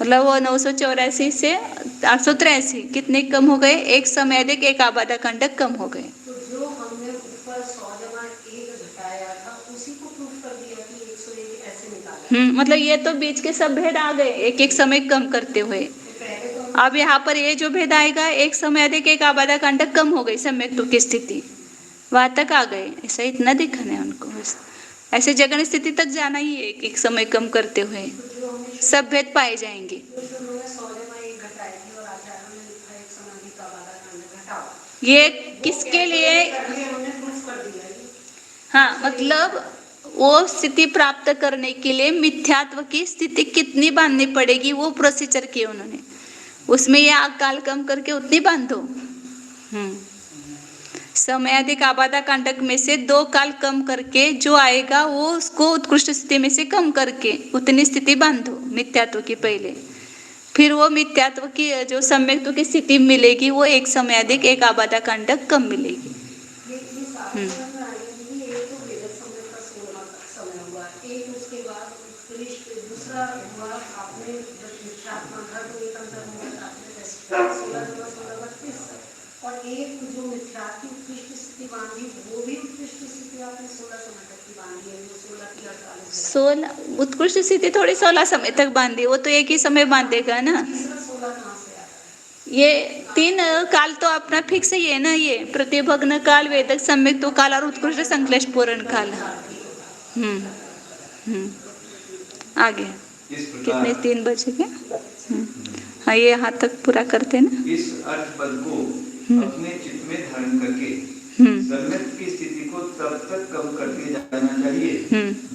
मतलब वो 984 से 883 कितने कम हो गए? एक समय अधिक एक आबादा कांटक कम हो गए। तो जो हमने ऊपर 100 जमा 1 घटाया था उसी को प्रूफ कर दिया कि 101 ऐसे निकाला। मतलब ये तो बीच के सब भेद आ गए एक एक समय कम करते हुए। अब यहाँ पर ये जो भेद आएगा एक समय अधिक एक आबादा कांटक कम हो गई सम्यक्त्व की स्थिति, वहां तक आ गए। ऐसा इतना दिखाना है उनको, बस ऐसे जगन स्थिति तक जाना ही है एक एक समय कम करते हुए, सब भेद पाए जाएंगे। ये किसके लिए? हाँ, मतलब वो स्थिति प्राप्त करने के लिए मिथ्यात्व की स्थिति कितनी बांधनी पड़ेगी वो प्रोसीजर किए उन्होंने, उसमें ये काल कम करके उतनी बांधो। समय अधिक आबादा कांटक में से 2 काल कम करके जो आएगा वो उसको उत्कृष्ट स्थिति में से कम करके उतनी स्थिति बांधो मिथ्यात्व की पहले, फिर वो मिथ्यात्व की जो सम्यक्त्व की स्थिति मिलेगी वो एक समय अधिक एक आबादा कांटक कम मिलेगी। और एक जो मिथ्यात्व उत्कृष्ट स्थिति बांधी वो भी उत्कृष्ट स्थिति आपने 16 समय तक की बांधी है, जो 16 की 48 16 उत्कृष्ट स्थिति थोड़ी 16 समय तक बांधी, वो तो एक ही समय बांधेगा ना। 16 कहाँ से आता है? ये 3 काल तो अपना फिक्स ही है ना, ये प्रतिभग्न काल, वेदक सम्यक्त्व काल और उत्कृष्ट संश्लेष पूर्ण काल। आगे कितने 3 बजे के? हाँ, ये यहाँ तक पूरा करते ना। इस अर्थ पद को अपने चित्त में धारण करके सम्यक्त्व की स्थिति को तब तक कम करते जाना चाहिए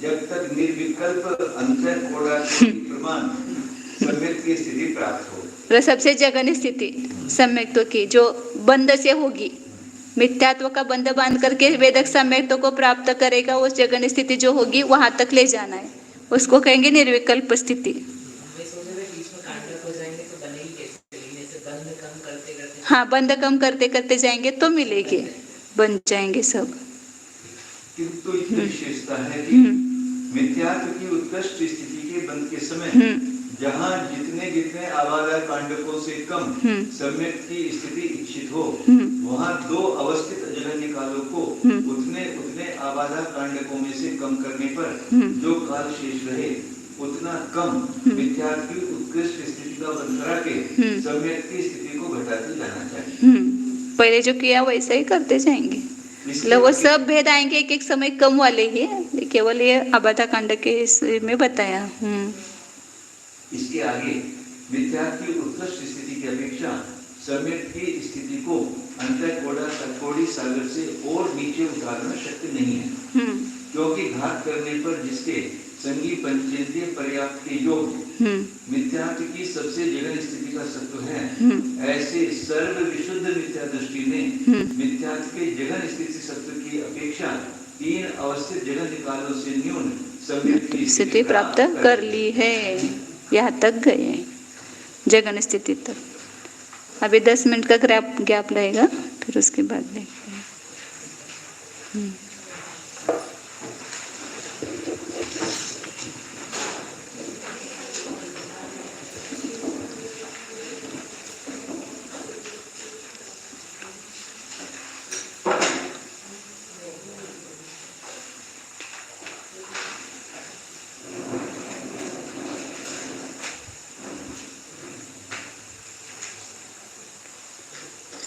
जब तक निर्विकल्प अंतर प्रमाण सम्यक्त्व की स्थिति प्राप्त हो। सबसे जघन्य स्थिति सम्यक्त्व की जो बंध से होगी, मिथ्यात्व का बंध बांध करके वेदक सम्यक्त्व को प्राप्त करेगा, उस जघन्य स्थिति जो होगी वहां तक ले जाना है, उसको कहेंगे निर्विकल्प स्थिति। हाँ, बंध कम करते करते जाएंगे तो मिलेगी। बन जाएंगे सब। किंतु इतनी विशेषता है कि मिथ्यात्व की उत्कृष्ट स्थिति के बंध के समय जहाँ जितने जितने आवारा कांडकों से कम सम्यक की स्थिति इच्छित हो, वहाँ दो अवस्थित अजगन्य कालों को उतने उतने आवारा कांडकों में से कम करने पर जो काल शेष रहे, उतना कम मिथ्यात्व की उत्कृष्ट स्थिति का बंध करा के सम्यक की स्थिति को घटाते जाना चाहिए। पहले जो किया वैसा ही करते जाएंगे, मतलब वो सब भेद आएंगे एक एक समय कम वाले ही है, केवल ये आबाधा कांड के में बताया। इसके आगे मिथ्यात्व की उत्कृष्ट स्थिति की अपेक्षा सम्यक की स्थिति को अंतःकोड़ी सागर से और नीचे उतारना शक्य नहीं है, क्योंकि घात करने पर जिसके संगी पंचेंद्रिय पर्याप्त के योग्य मिथ्यात्व की सबसे जघन्य स्थिति का सत्व है, ऐसे सर्व विशुद्ध मिथ्या दृष्टि ने मिथ्यात्व के जघन्य स्थिति सत्व की अपेक्षा तीन अवस्थित जघन्य कालों से न्यून सम्यक की स्थिति प्राप्त कर ली है। यहाँ तक गए जघन्य स्थिति तक। अभी 10 मिनट का गैप लगेगा, फिर उसके बाद देखते हैं।